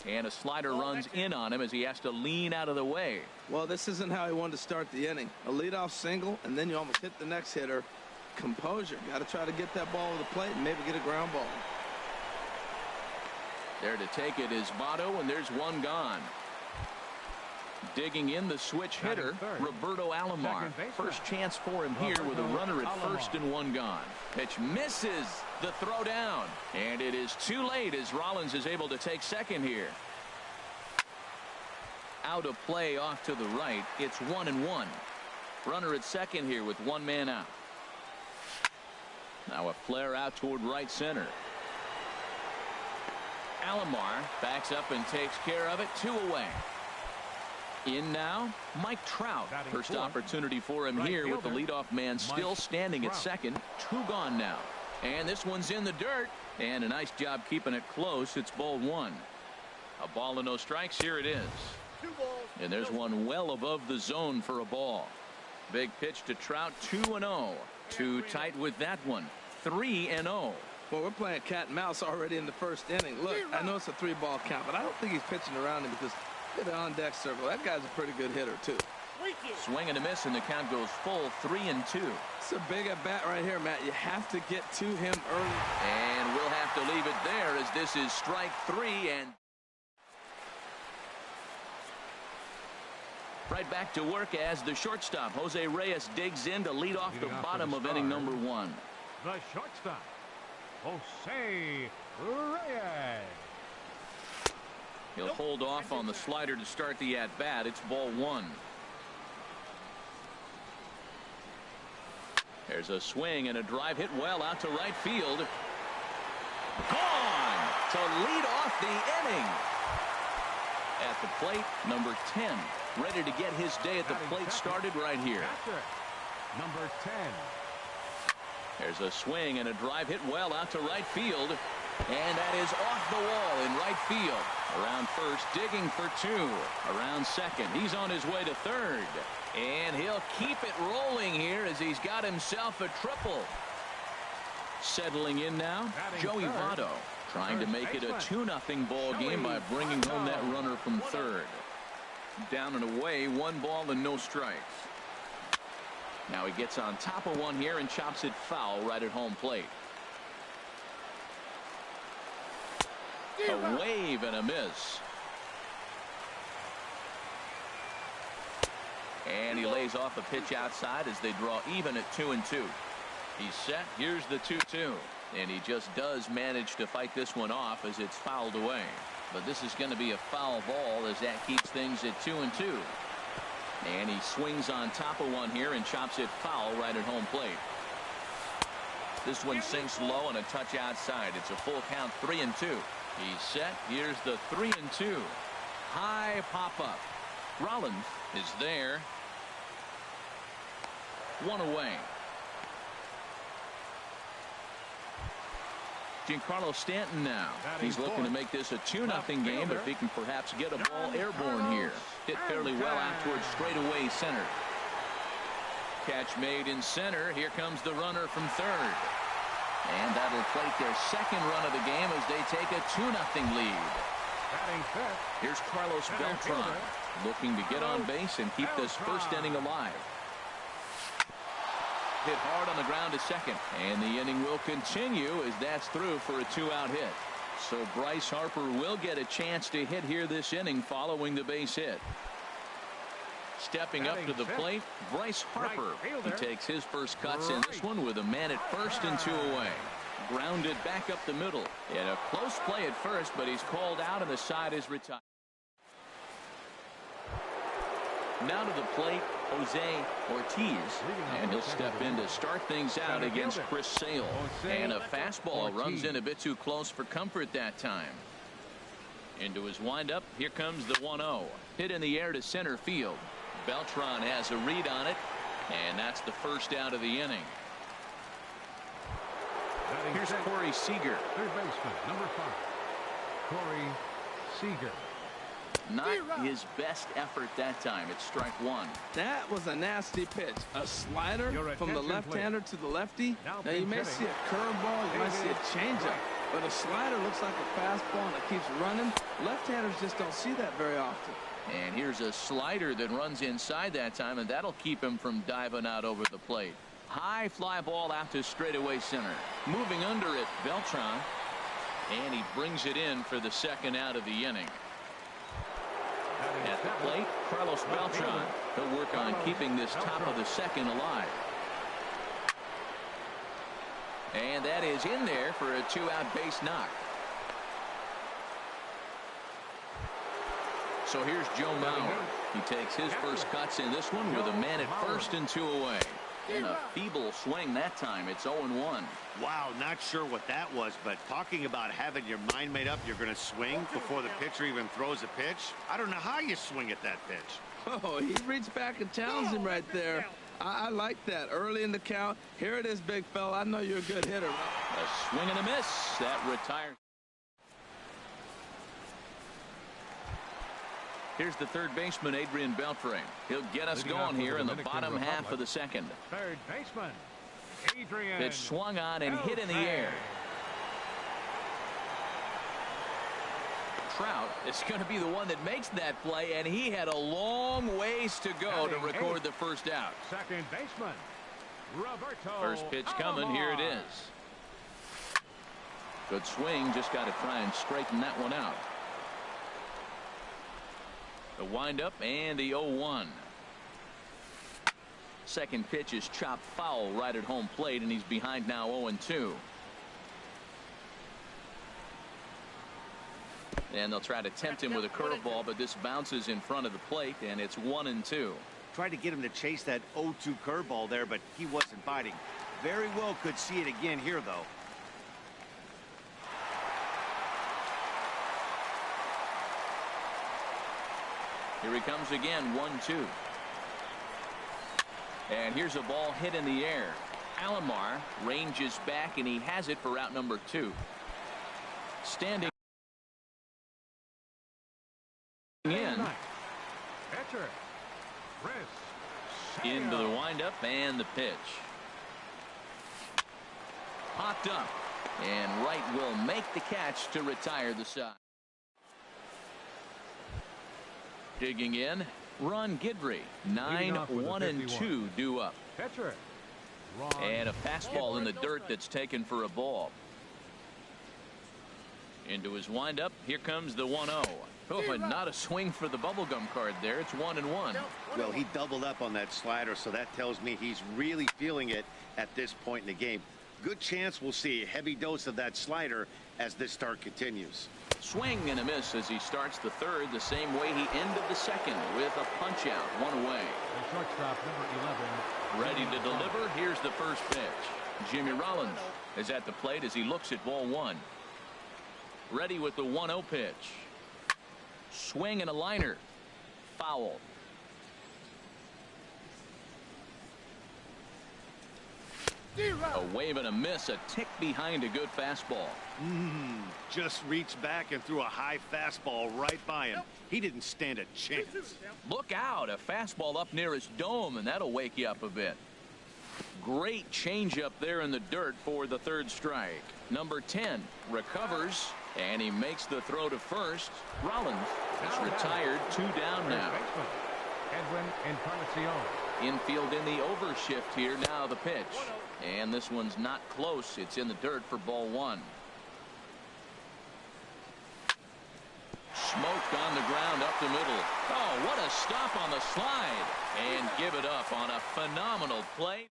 And a slider runs in on him as he has to lean out of the way. Well, this isn't how he wanted to start the inning. A leadoff single, and then you almost hit the next hitter. Composure. Got to try to get that ball to the plate and maybe get a ground ball. There to take it is Votto, and there's one gone. Digging in the switch hitter, Roberto Alomar. First chance for him here with a runner at first and one gone. Pitch misses the throw down, and it is too late as Rollins is able to take second here. Out of play off to the right. It's 1-1. Runner at second here with one man out. Now a flare out toward right center. Alomar backs up and takes care of it. 2 away. In now, Mike Trout. First opportunity for him here with the leadoff man still standing at second. 2 gone now. And this one's in the dirt. And a nice job keeping it close. It's ball 1. A ball and no strikes. Here it is. And there's one well above the zone for a ball. Big pitch to Trout. 2-0. Too tight with that one. 3-0. Well, we're playing cat and mouse already in the first inning. Look, I know it's a 3-ball count, but I don't think he's pitching around him because look at the on-deck circle. That guy's a pretty good hitter, too. Swing and a miss, and the count goes full 3-2. It's a big at-bat right here, Matt. You have to get to him early. And we'll have to leave it there as this is strike 3. And right back to work as the shortstop, Jose Reyes, digs in to lead off the bottom of inning number 1. The shortstop, Jose Reyes. He'll hold off on the slider to start the at-bat. It's ball 1. There's a swing and a drive hit well out to right field. Gone to lead off the inning. At the plate, number 10. Ready to get his day at the plate started right here. Number 10. There's a swing and a drive hit well out to right field. And that is off the wall in right field. Around first, digging for 2. Around second, he's on his way to third. And he'll keep it rolling here as he's got himself a triple. Settling in now, Joey Votto trying to make it a 2-0 ball game by bringing home that runner from third. Down and away, 1 ball and no strikes. Now he gets on top of one here and chops it foul right at home plate. A wave and a miss. And he lays off a pitch outside as they draw even at 2-2. He's set. Here's the 2-2. And he just does manage to fight this one off as it's fouled away. But this is going to be a foul ball as that keeps things at 2-2. And he swings on top of one here and chops it foul right at home plate. This one sinks low and a touch outside. It's a full count, 3-2. He's set. Here's the 3-2. High pop up. Rollins is there. 1 away. Giancarlo Stanton now. He's looking to make this a 2-0 game if he can perhaps get a ball airborne here. Hit fairly well out towards straightaway center. Catch made in center. Here comes the runner from third. And that'll plate their second run of the game as they take a 2-0 lead. Here's Carlos Beltran. looking to get on base and keep this first inning alive. Hit hard on the ground to second, and the inning will continue as that's through for a 2-out hit. So Bryce Harper will get a chance to hit here this inning following the base hit. Stepping up to the plate, Bryce Harper. He takes his first cuts in this one with a man at first and 2 away. Grounded back up the middle. And a close play at first, but he's called out and the side is retired. Now to the plate, Jose Ortiz, and he'll step in to start things out against Chris Sale. And a fastball runs in a bit too close for comfort that time. Into his windup, here comes the 1-0. Hit in the air to center field. Beltran has a read on it, and that's the first out of the inning. Here's Corey Seager. Third baseman, number 5, Corey Seager. Not his best effort that time. It's strike one. That was a nasty pitch. A slider from the left-hander to the lefty. Now you may see a curveball, you might see a changeup, but a slider looks like a fastball and it keeps running. Left-handers just don't see that very often. And here's a slider that runs inside that time, and that'll keep him from diving out over the plate. High fly ball out to straightaway center. Moving under it, Beltran, and he brings it in for the second out of the inning. At the plate, Carlos Beltran. He'll work on keeping this top of the second alive. And that is in there for a 2-out base knock. So here's Joe Mauer. He takes his first cuts in this one with a man at first and 2 away. And a feeble swing that time. It's 0-1. Wow, not sure what that was, but talking about having your mind made up, you're going to swing before the pitcher even throws a pitch. I don't know how you swing at that pitch. Oh, he reached back and challenged him right there. I like that. Early in the count. Here it is, big fella. I know you're a good hitter. A swing and a miss. That retires. Here's the third baseman, Adrian Beltre. He'll get us going here in the bottom half of the second. Third baseman, Adrian. It's swung on and hit in the air. Trout is going to be the one that makes that play, and he had a long ways to go to record the first out. Second baseman, Roberto. First pitch coming. Here it is. Good swing. Just got to try and straighten that one out. The windup and the 0-1. Second pitch is chopped foul right at home plate, and he's behind now 0-2. And they'll try to tempt him with a curveball, but this bounces in front of the plate, and it's 1-2. Tried to get him to chase that 0-2 curveball there, but he wasn't biting. Very well could see it again here, though. Here he comes again, 1-2. And here's a ball hit in the air. Alomar ranges back, and he has it for out number 2. Standing in. Catcher, Into the windup and the pitch. Popped up. And Wright will make the catch to retire the side. Digging in, Ron Guidry. 9-1-2 due up. Catcher, and a fastball in the dirt that's taken for a ball. Into his windup. Here comes the 1-0. Oh, and not a swing for the bubblegum card there. It's 1-1. Well, he doubled up on that slider, so that tells me he's really feeling it at this point in the game. Good chance we'll see a heavy dose of that slider as this start continues. Swing and a miss as he starts the third the same way he ended the second with a punch out, 1 away. The shortstop, number 11. Ready to deliver. Here's the first pitch. Jimmy Rollins is at the plate as he looks at ball 1. Ready with the 1-0 pitch. Swing and a liner. Foul. A wave and a miss, a tick behind a good fastball. Just reached back and threw a high fastball right by him. He didn't stand a chance. Look out, a fastball up near his dome, and that'll wake you up a bit. Great changeup there in the dirt for the third strike. Number 10 recovers And he makes the throw to first. Rollins is retired. 2 down now. Infield in the overshift here. Now the pitch. And this one's not close. It's in the dirt for ball 1. Smoked on the ground up the middle. Oh, what a stop on the slide. And give it up on a phenomenal play.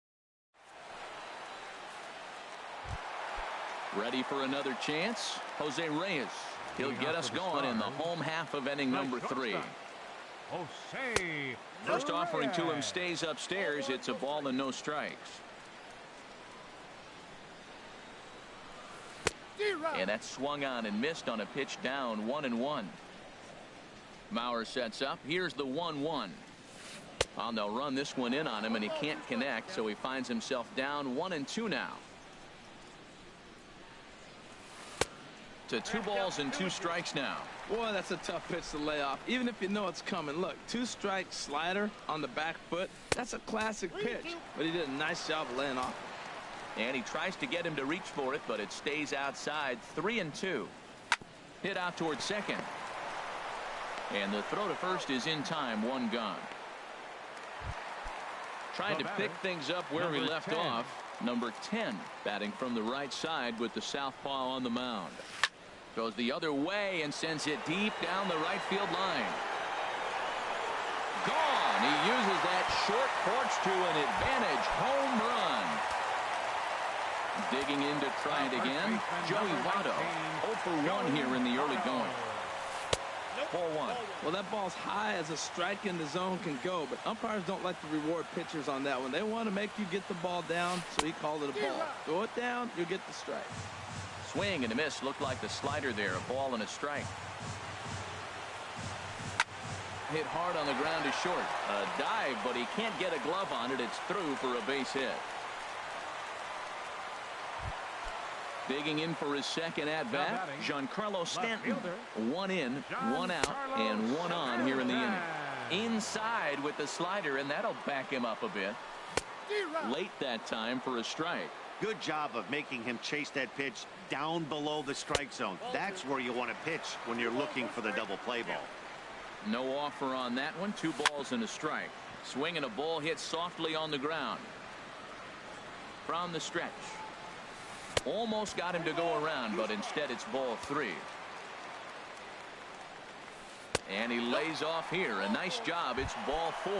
Ready for another chance. Jose Reyes. He'll get us going in the home half of inning number 3. First offering to him stays upstairs. It's a ball and no strikes. And that's swung on and missed on a pitch down 1-1. Mauer sets up. Here's the 1-1. Well, they'll run this one in on him, and he can't connect, so he finds himself down 1-2 now. To 2 balls and 2 strikes now. Boy, that's a tough pitch to lay off, even if you know it's coming. Look, 2-strike slider on the back foot. That's a classic pitch, but he did a nice job of laying off. And he tries to get him to reach for it, but it stays outside. 3-2. Hit out towards second. And the throw to first is in time. 1 gone. Trying to pick things up where we left off. Number 10 batting from the right side with the southpaw on the mound. Goes the other way and sends it deep down the right field line. Gone. He uses that short porch to an advantage home run. Digging in to try it again. Joey Votto. 0 for 1 here in the early going. 4-1. Well, that ball's high as a strike in the zone can go, but umpires don't like to reward pitchers on that one. They want to make you get the ball down, so he called it a ball. Throw it down, you'll get the strike. Swing and a miss. Looked like the slider there. A ball and a strike. Hit hard on the ground to short. A dive, but he can't get a glove on it. It's through for a base hit. Digging in for his second at-bat, Giancarlo Stanton. 1 in, 1 out, and 1 on here in the inning. Inside with the slider, and that'll back him up a bit. Late that time for a strike. Good job of making him chase that pitch down below the strike zone. That's where you want to pitch when you're looking for the double play ball. No offer on that one. 2 balls and a strike. Swing and a ball hit softly on the ground. From the stretch. Almost got him to go around, but instead it's ball 3. And he lays off here. A nice job. It's ball 4.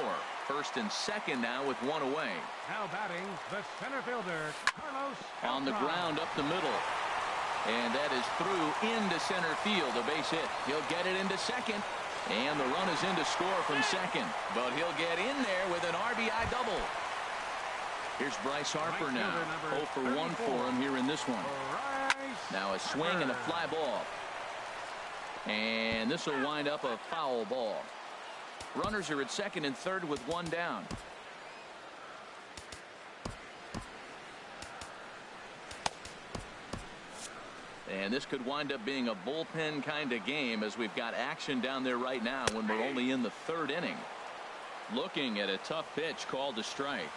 First and second now with 1 away. Now batting the center fielder, Carlos. On the ground up the middle. And that is through into center field. A base hit. He'll get it into second. And the run is in to score from second. But he'll get in there with an RBI double. Here's Bryce Harper now. 0 for 1 for him here in this one. Now a swing and a fly ball. And this will wind up a foul ball. Runners are at second and third with 1 down. And this could wind up being a bullpen kind of game, as we've got action down there right now when we're only in the 3rd inning. Looking at a tough pitch called a strike.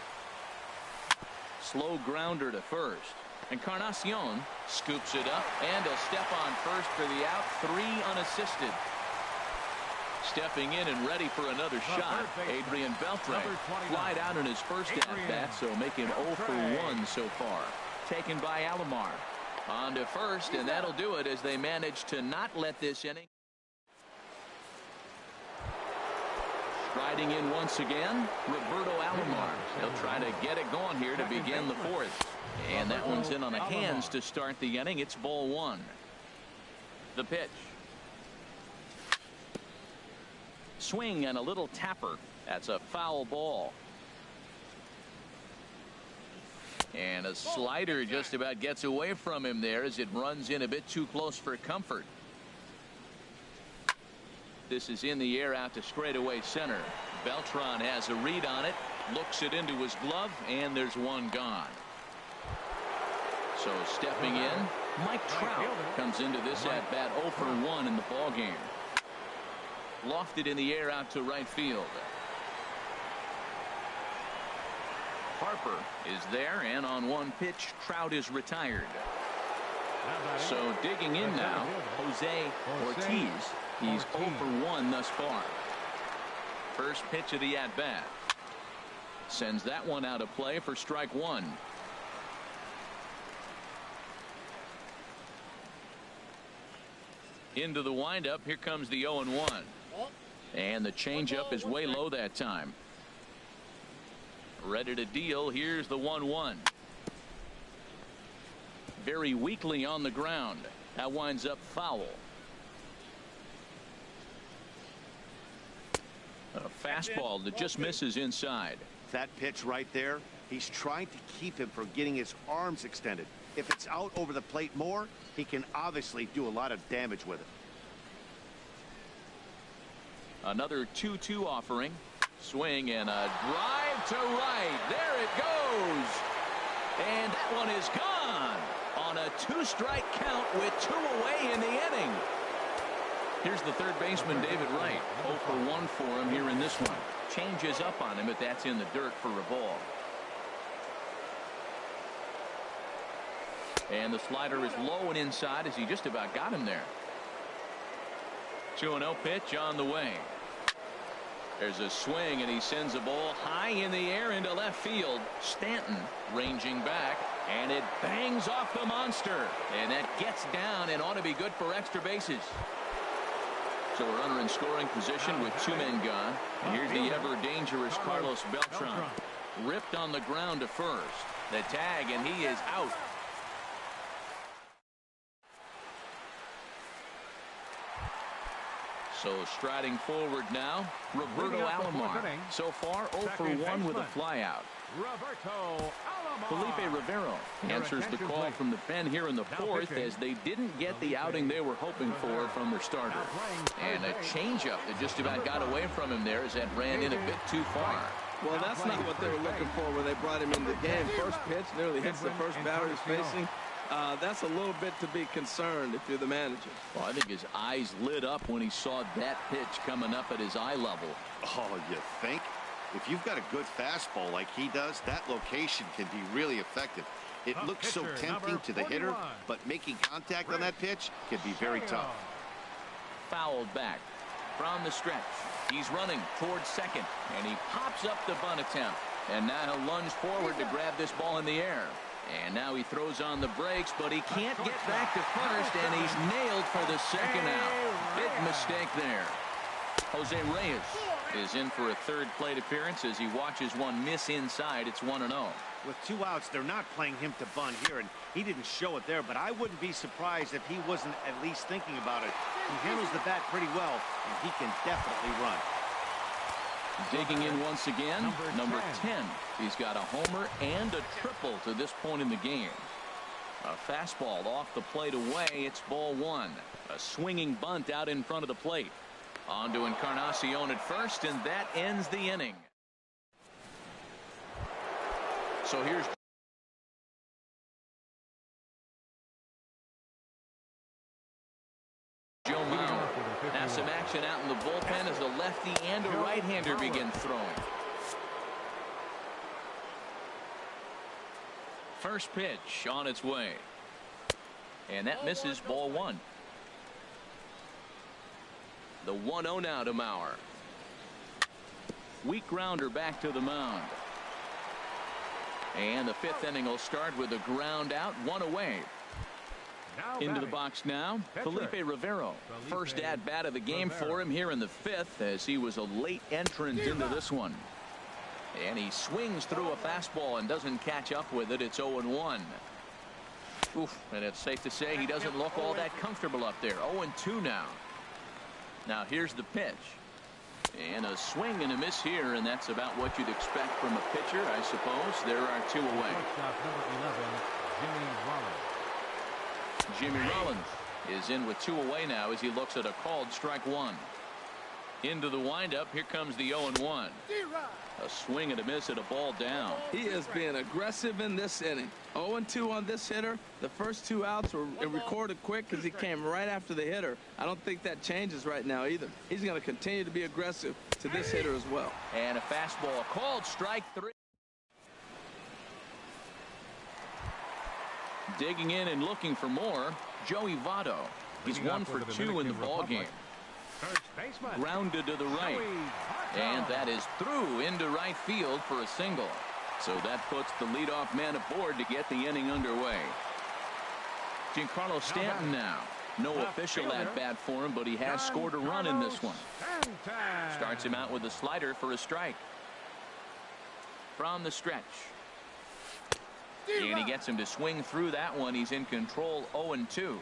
Slow grounder to first. Encarnacion scoops it up, and he'll step on first for the out. 3 unassisted. Stepping in and ready for another shot, Adrian Beltre flied out in his first at-bat, so make him 0 for 1 so far. Taken by Alomar. On to first, and that'll do it as they manage to not let this inning. Striding in once again, Roberto Alomar. He'll try to get it going here to begin the 4th. And that one's in on the hands to start the inning. It's ball 1. The pitch. Swing and a little tapper. That's a foul ball. And a slider just about gets away from him there as it runs in a bit too close for comfort. This is in the air out to straightaway center. Beltran has a read on it, looks it into his glove, and there's 1 gone. So stepping in, Mike Trout comes into this at bat 0 for 1 in the ball game. Lofted in the air out to right field. Harper is there, and on 1 pitch, Trout is retired. So digging in now, Jose Ortiz. He's 0 for 1 thus far. First pitch of the at-bat. Sends that one out of play for strike one. Into the windup. Here comes the 0-1. And the changeup is way low that time. Ready to deal. Here's the 1-1. Very weakly on the ground. That winds up foul. A fastball that just misses inside. That pitch right there, he's trying to keep him from getting his arms extended. If it's out over the plate more, he can obviously do a lot of damage with it. Another 2-2 offering. Swing and a drive to right. There it goes. And that one is gone on a 2-strike count with 2 away in the inning. Here's the third baseman, David Wright. 0 for 1 for him here in this one. Changes up on him, but that's in the dirt for a ball. And the slider is low and inside as he just about got him there. 2-0 pitch on the way. There's a swing, and he sends a ball high in the air into left field. Stanton ranging back, and it bangs off the monster. And that gets down and ought to be good for extra bases. So a runner in scoring position with 2 men gone. And here's the ever-dangerous Carlos Beltran. Ripped on the ground to first. The tag, and he is out. So striding forward now, Roberto Alomar. So far 0 for 1 with a flyout. Felipe Rivero answers the call from the pen here in the 4th as they didn't get the outing they were hoping for from their starter. And a changeup that just about got away from him there as that ran in a bit too far. Well, that's not what they were looking for when they brought him into the game. First pitch nearly hits the first batter he's facing. That's a little bit to be concerned if you're the manager. Well, I think his eyes lit up when he saw that pitch coming up at his eye level. Oh, you think? If you've got a good fastball like he does, that location can be really effective. It looks so tempting to the hitter, but making contact on that pitch can be very tough. Fouled back from the stretch. He's running towards second, and he pops up the bunt attempt. And now he'll lunge forward to grab this ball in the air. And now he throws on the brakes, but he can't get back to first, and he's nailed for the second out. Big mistake there. Jose Reyes is in for a third plate appearance as he watches one miss inside. It's 1-0. With 2 outs, they're not playing him to bunt here, and he didn't show it there, but I wouldn't be surprised if he wasn't at least thinking about it. He handles the bat pretty well, and he can definitely run. Digging in once again, number 10. He's got a homer and a triple to this point in the game. A fastball off the plate away. It's ball 1. A swinging bunt out in front of the plate. On to Encarnacion at first, and that ends the inning. So here's Joe Mauer. Now some action out in the bullpen as a lefty and a right-hander begin throwing. First pitch on its way. And that misses ball 1. The 1-0 now to Mauer. Weak grounder back to the mound. And the 5th inning will start with a ground out, 1 away. Into the box now, Felipe Rivero. First at-bat of the game for him here in the 5th as he was a late entrant into this one. And he swings through a fastball and doesn't catch up with it. It's 0-1. Oof, and it's safe to say he doesn't look all that comfortable up there. 0-2 now. Now here's the pitch. And a swing and a miss here, and that's about what you'd expect from a pitcher, I suppose. There are 2 away. Jimmy Rollins is in with 2 away now as he looks at a called strike 1. Into the windup. Here comes the 0-1. A swing and a miss at a ball down. He is being aggressive in this inning. 0-2 on this hitter. The first 2 outs were recorded quick because he came right after the hitter. I don't think that changes right now either. He's going to continue to be aggressive to this hitter as well. And a fastball called strike 3. Digging in and looking for more, Joey Votto. He's 1 for 2 in the ball game. Grounded to the right. And that is through into right field for a single. So that puts the leadoff man aboard to get the inning underway. Giancarlo Stanton now. No official at bat for him, but he has scored a run in this one. Starts him out with a slider for a strike. From the stretch. And he gets him to swing through that one. He's in control, 0-2.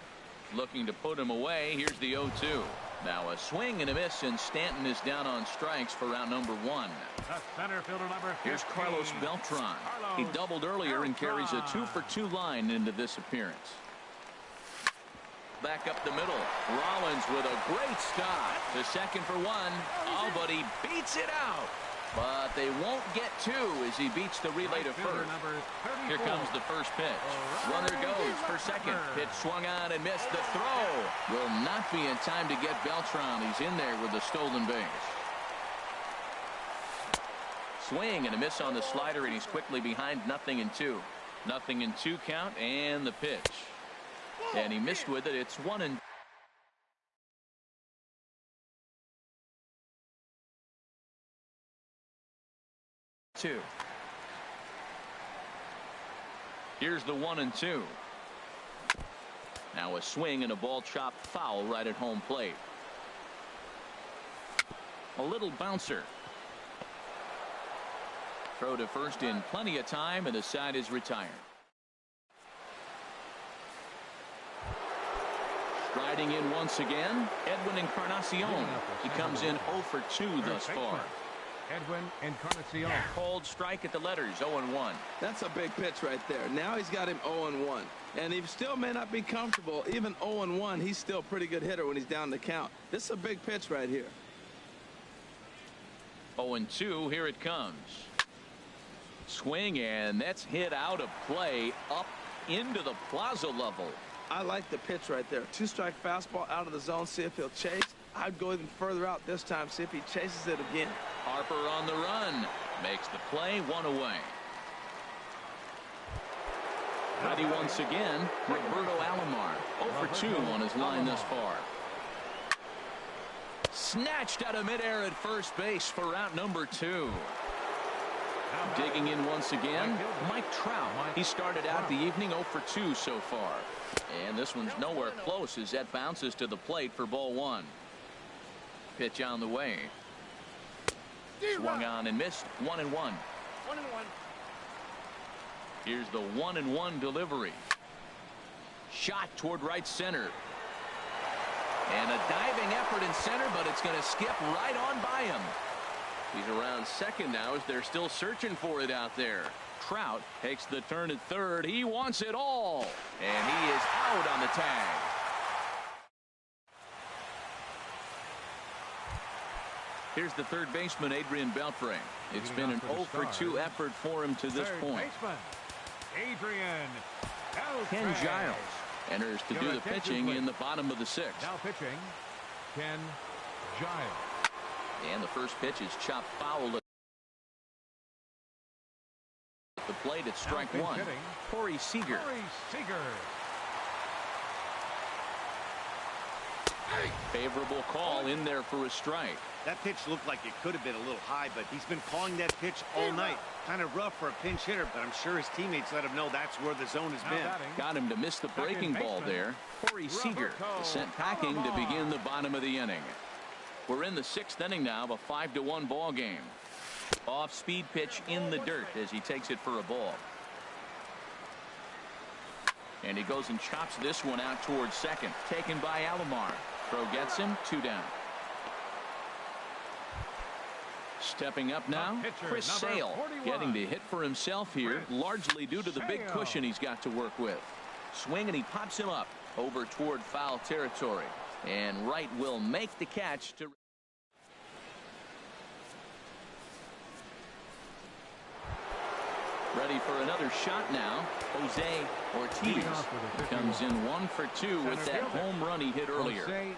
Looking to put him away. Here's the 0-2. Now a swing and a miss, and Stanton is down on strikes for round number 1. Here's Carlos Beltran. He doubled earlier and carries a 2 for 2 line into this appearance. Back up the middle. Rollins with a great stop. The second for 1. Oh, but he beats it out. But they won't get 2 as he beats the relay to first. Here comes the first pitch. Runner goes for second. Pitch swung on and missed. The throw will not be in time to get Beltran. He's in there with a stolen base. Swing and a miss on the slider, and he's quickly behind 0-2. 0-2 count, and the pitch. And he missed with it. It's 1-2. Here's the 1-2. Now a swing and a ball chopped foul right at home plate. A little bouncer. Throw to first in plenty of time, and the side is retired. Striding in once again, Edwin Encarnacion. He comes in 0 for 2 thus far. Edwin Encarnacion. Called strike at the letters, 0-1. That's a big pitch right there. Now he's got him 0-1. And he still may not be comfortable. Even 0-1, he's still a pretty good hitter when he's down the count. This is a big pitch right here. 0-2, here it comes. Swing, and that's hit out of play up into the plaza level. I like the pitch right there. 2-strike fastball out of the zone. See if he'll chase. I'd go even further out this time. See if he chases it again. Harper on the run. Makes the play, 1 away. Ready once again, Roberto Alomar. 0 for 2 on his line thus far. Snatched out of midair at first base for route number 2. Digging in once again, Mike Trout. He started out the evening 0 for 2 so far. And this one's nowhere close as that bounces to the plate for ball 1. Pitch on the way. Swung on and missed. 1-1. Here's the 1-1 delivery. Shot toward right center. And a diving effort in center, but it's going to skip right on by him. He's around second now as they're still searching for it out there. Trout takes the turn at third. He wants it all. And he is out on the tag. Here's the third baseman, Adrian Beltre. It's been an 0 for 2 effort for him to this point. Adrian Ken Giles enters to do the pitching in the bottom of the 6th. Now pitching, Ken Giles. And the first pitch is chopped foul at the plate at strike 1. Corey Seager. Favorable call in there for a strike. That pitch looked like it could have been a little high, but he's been calling that pitch all night. Kind of rough for a pinch hitter, but I'm sure his teammates let him know that's where the zone has been. Got him to miss the breaking ball there. Corey Seager is sent packing to begin the bottom of the inning. We're in the 6th inning now of a 5-1 ball game. Off-speed pitch in the dirt as he takes it for a ball. And he goes and chops this one out towards second. Taken by Alomar. Throw gets him, 2 down. Stepping up now, Chris Sale getting to hit for himself here, largely due to the big cushion he's got to work with. Swing, and he pops him up over toward foul territory. And Wright will make the catch to... Ready for another shot now, Jose Ortiz. He comes in 1 for 2 with that home run he hit earlier. Jose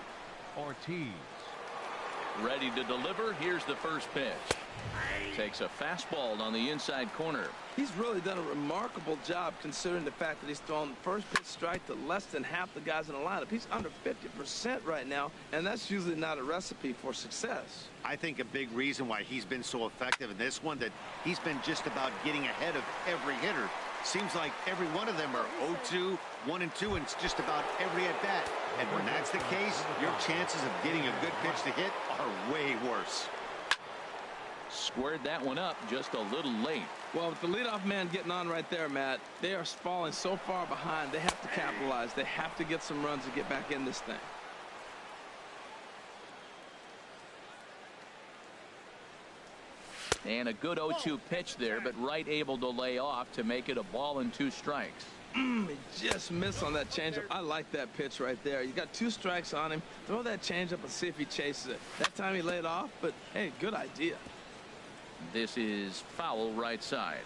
Ortiz. Ready to deliver. Here's the first pitch. Takes a fastball on the inside corner. He's really done a remarkable job considering the fact that he's thrown the first pitch strike to less than half the guys in the lineup. He's under 50% right now, and that's usually not a recipe for success. I think a big reason why he's been so effective in this one, that he's been just about getting ahead of every hitter. Seems like every one of them are 0-2, 1-2, and it's just about every at-bat. And when that's the case, your chances of getting a good pitch to hit are way worse. Squared that one up just a little late. Well, with the leadoff man getting on right there, Matt, they are falling so far behind. They have to capitalize. They have to get some runs to get back in this thing. And a good 0-2 pitch there, but Wright able to lay off to make it a ball and 2 strikes. He just missed on that changeup. I like that pitch right there. You got 2 strikes on him. Throw that changeup and see if he chases it. That time he laid off, but hey, good idea. This is foul right side.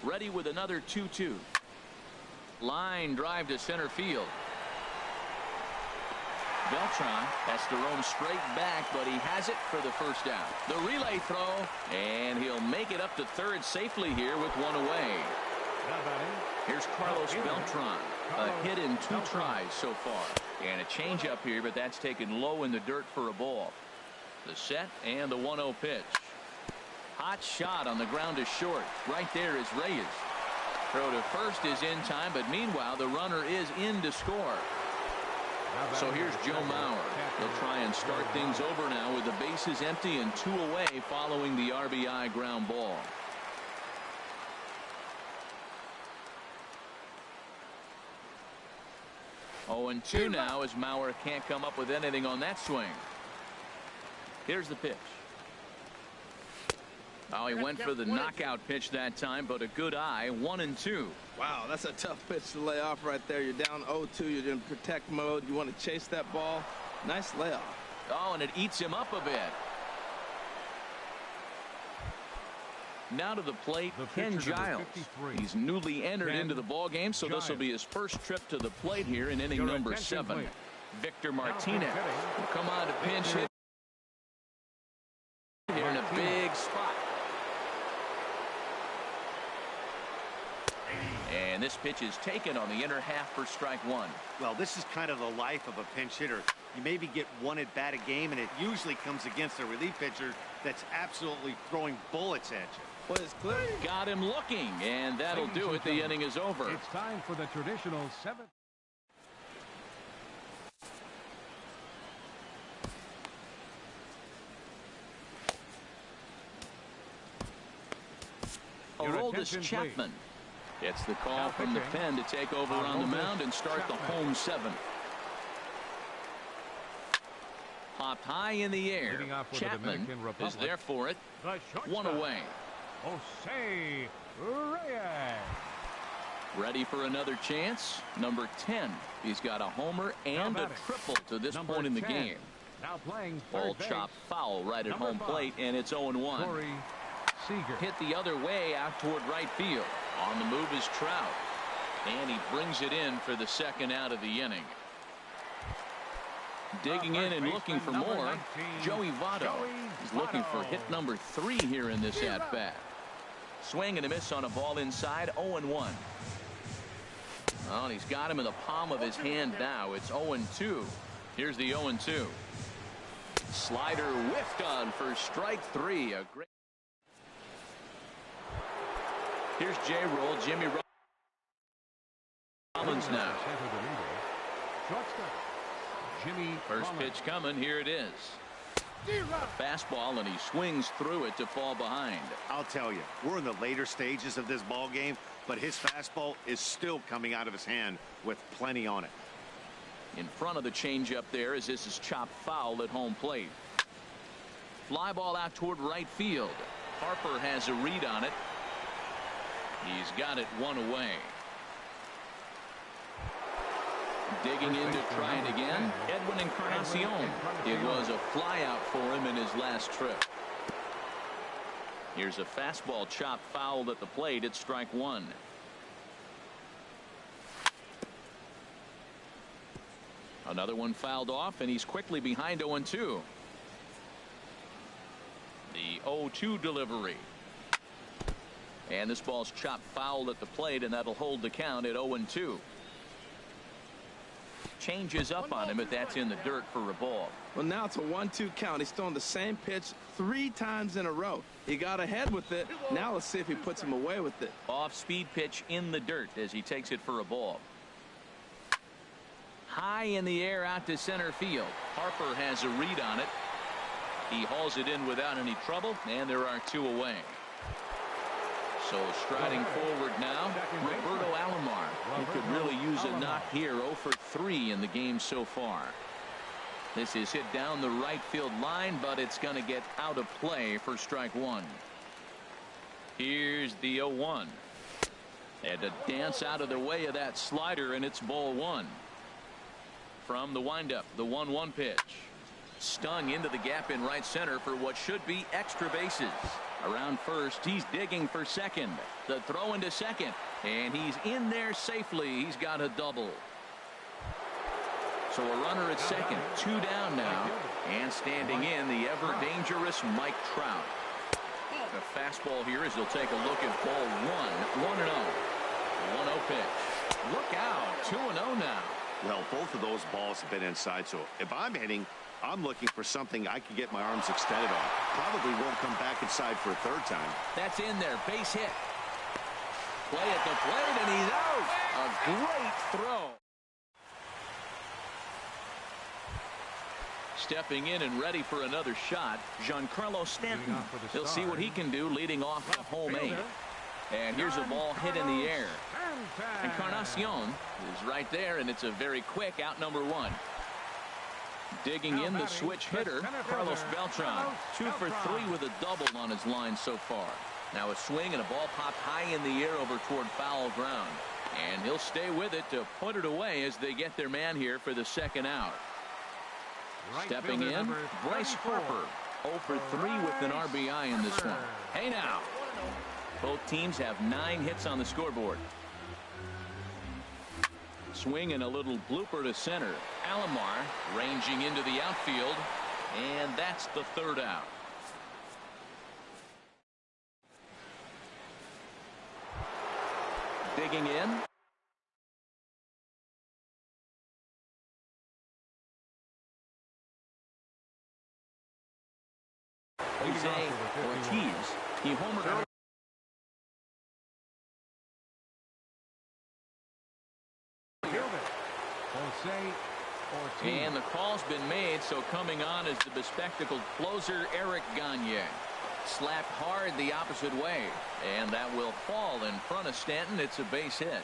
Ready with another 2-2. Line drive to center field. Beltran has to roam straight back, but he has it for the first out. The relay throw, and he'll make it up to third safely here with 1 away. Here's Carlos Beltran. A hit in 2 tries so far. And a changeup here, but that's taken low in the dirt for a ball. The set and the 1-0 pitch. Hot shot on the ground to short. Right there is Reyes. Throw to first is in time, but meanwhile the runner is in to score. So here's Joe Mauer. He'll try and start things over now with the bases empty and 2 away following the RBI ground ball. Oh, and 2 now as Mauer can't come up with anything on that swing. Here's the pitch. Oh, he went for the knockout pitch that time, but a good eye. 1-2. Wow, that's a tough pitch to lay off right there. You're down 0-2. You're in protect mode. You want to chase that ball. Nice layoff. Oh, and it eats him up a bit. Now to the plate, Ken Giles. He's newly entered into the ballgame, so this will be his first trip to the plate here in inning number 7. Victor Martinez will come on to pinch hit here in a big spot. And this pitch is taken on the inner half for strike 1. Well, this is kind of the life of a pinch hitter. You maybe get 1 at bat a game, and it usually comes against a relief pitcher that's absolutely throwing bullets at you. Well, it's clear. Got him looking, and that'll do it. The inning is over. It's time for the traditional 7th. Aroldis Chapman gets the call from the pen to take over on the mound and start the home 7th. Popped high in the air. Chapman is there for it. 1 away. Jose Reyes. Ready for another chance. Number 10. He's got a homer and a triple to this point in the game. Now playing Ball chopped foul right at home plate, and it's 0-1. Hit the other way out toward right field. On the move is Trout, and he brings it in for the 2nd out of the inning. Digging in and looking for more, Joey Votto is looking for hit number 3 here in this at-bat. Swing and a miss on a ball inside. 0-1. Well, and he's got him in the palm of his hand now. It's 0-2. Here's the 0-2. Slider whiffed on for strike 3. A great. Here's J-Roll. Jimmy Rollins now. First pitch coming. Here it is. A fastball, and he swings through it to fall behind. I'll tell you, we're in the later stages of this ball game, but his fastball is still coming out of his hand with plenty on it. In front of the changeup there as this is chopped foul at home plate. Fly ball out toward right field. Harper has a read on it. He's got it 1 away. Digging in to try it again. Edwin Encarnacion. It was a fly out for him in his last trip. Here's a fastball chopped fouled at the plate. It's strike 1. Another one fouled off, and he's quickly behind 0-2. The 0-2 delivery. And this ball's chopped foul at the plate, and that'll hold the count at 0-2. Changes up on him, but that's in the dirt for a ball. Well, now it's a 1-2 count. He's thrown the same pitch 3 times in a row. He got ahead with it. Now let's see if he puts him away with it. Off-speed pitch in the dirt as he takes it for a ball. High in the air out to center field. Harper has a read on it. He hauls it in without any trouble, and there are 2 away. So striding forward now, Roberto Alomar. He could really use a knock here. 0 for 3 in the game so far. This is hit down the right field line, but it's going to get out of play for strike 1. Here's the 0-1. Had to dance out of the way of that slider, and it's ball 1. From the windup, the 1-1 pitch. Stung into the gap in right center for what should be extra bases. Around first, he's digging for second. The throw into second, and he's in there safely. He's got a double. So a runner at second, 2 down now, and standing in the ever dangerous Mike Trout. The fastball here as he'll take a look at ball 1. 1-0. 1-0 pitch. Look out, 2-0 now. Well, both of those balls have been inside, so if I'm hitting, I'm looking for something I can get my arms extended on. Probably won't come back inside for a 3rd time. That's in there. Base hit. Play at the plate, and he's out. A great throw. Stepping in and ready for another shot, Giancarlo Stanton. He'll see what he can do leading off the home 8. And here's a ball hit in the air. Encarnacion is right there, and it's a very quick out number 1. Digging in the switch hitter, Carlos Beltran. 2 for 3 with a double on his line so far. Now a swing and a ball popped high in the air over toward foul ground. And he'll stay with it to put it away as they get their man here for the 2nd out. Stepping in, Bryce Harper. 0 for 3 with an RBI in this one. Hey now. Both teams have 9 hits on the scoreboard. Swing and a little blooper to center. Alomar ranging into the outfield, and that's the 3rd out. Digging in. Jose Ortiz. He homered early. And the call's been made, so coming on is the bespectacled closer Eric Gagne. Slapped hard the opposite way, and that will fall in front of Stanton. It's a base hit.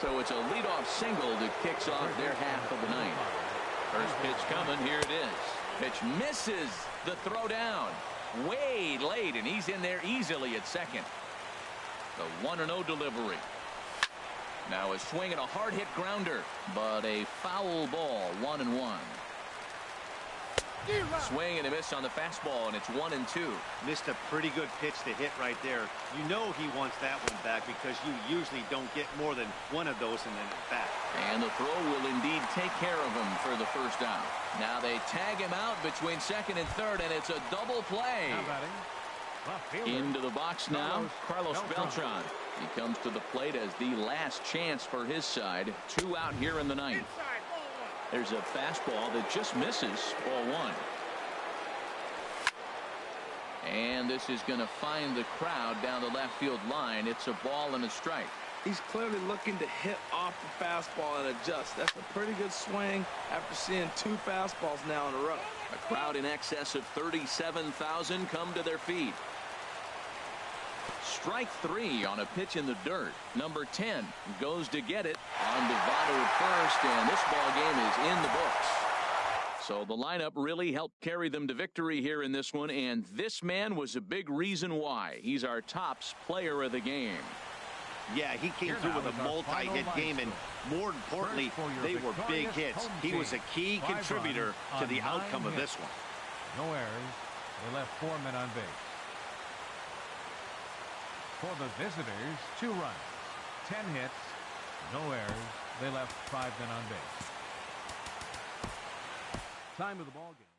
So it's a leadoff single that kicks off their half of the 9th. First pitch coming, here it is. Pitch misses the throw down. Way late, and he's in there easily at second. The 1-0 delivery. Now a swing and a hard hit grounder, but a foul ball. 1-1. Swing and a miss on the fastball, and it's 1-2. Missed a pretty good pitch to hit right there. You know he wants that one back because you usually don't get more than one of those and then back. And the throw will indeed take care of him for the 1st out. Now they tag him out between 2nd and 3rd, and it's a double play. Into the box now, Carlos Beltran. He comes to the plate as the last chance for his side. 2 out here in the 9th. There's a fastball that just misses. Ball 1. And this is going to find the crowd down the left field line. It's a ball and a strike. He's clearly looking to hit off the fastball and adjust. That's a pretty good swing after seeing 2 fastballs now in a row. A crowd in excess of 37,000 come to their feet. Strike 3 on a pitch in the dirt. Number 10 goes to get it on Devado at first, and this ball game is in the books. So the lineup really helped carry them to victory here in this one, and this man was a big reason why. He's our tops player of the game. Yeah, he came through with a multi-hit game, and more importantly, they were big hits. He was a key contributor to the outcome of this one. No errors. They left 4 men on base. For the visitors, 2 runs, 10 hits, no errors. They left 5 men on base. Time of the ball game.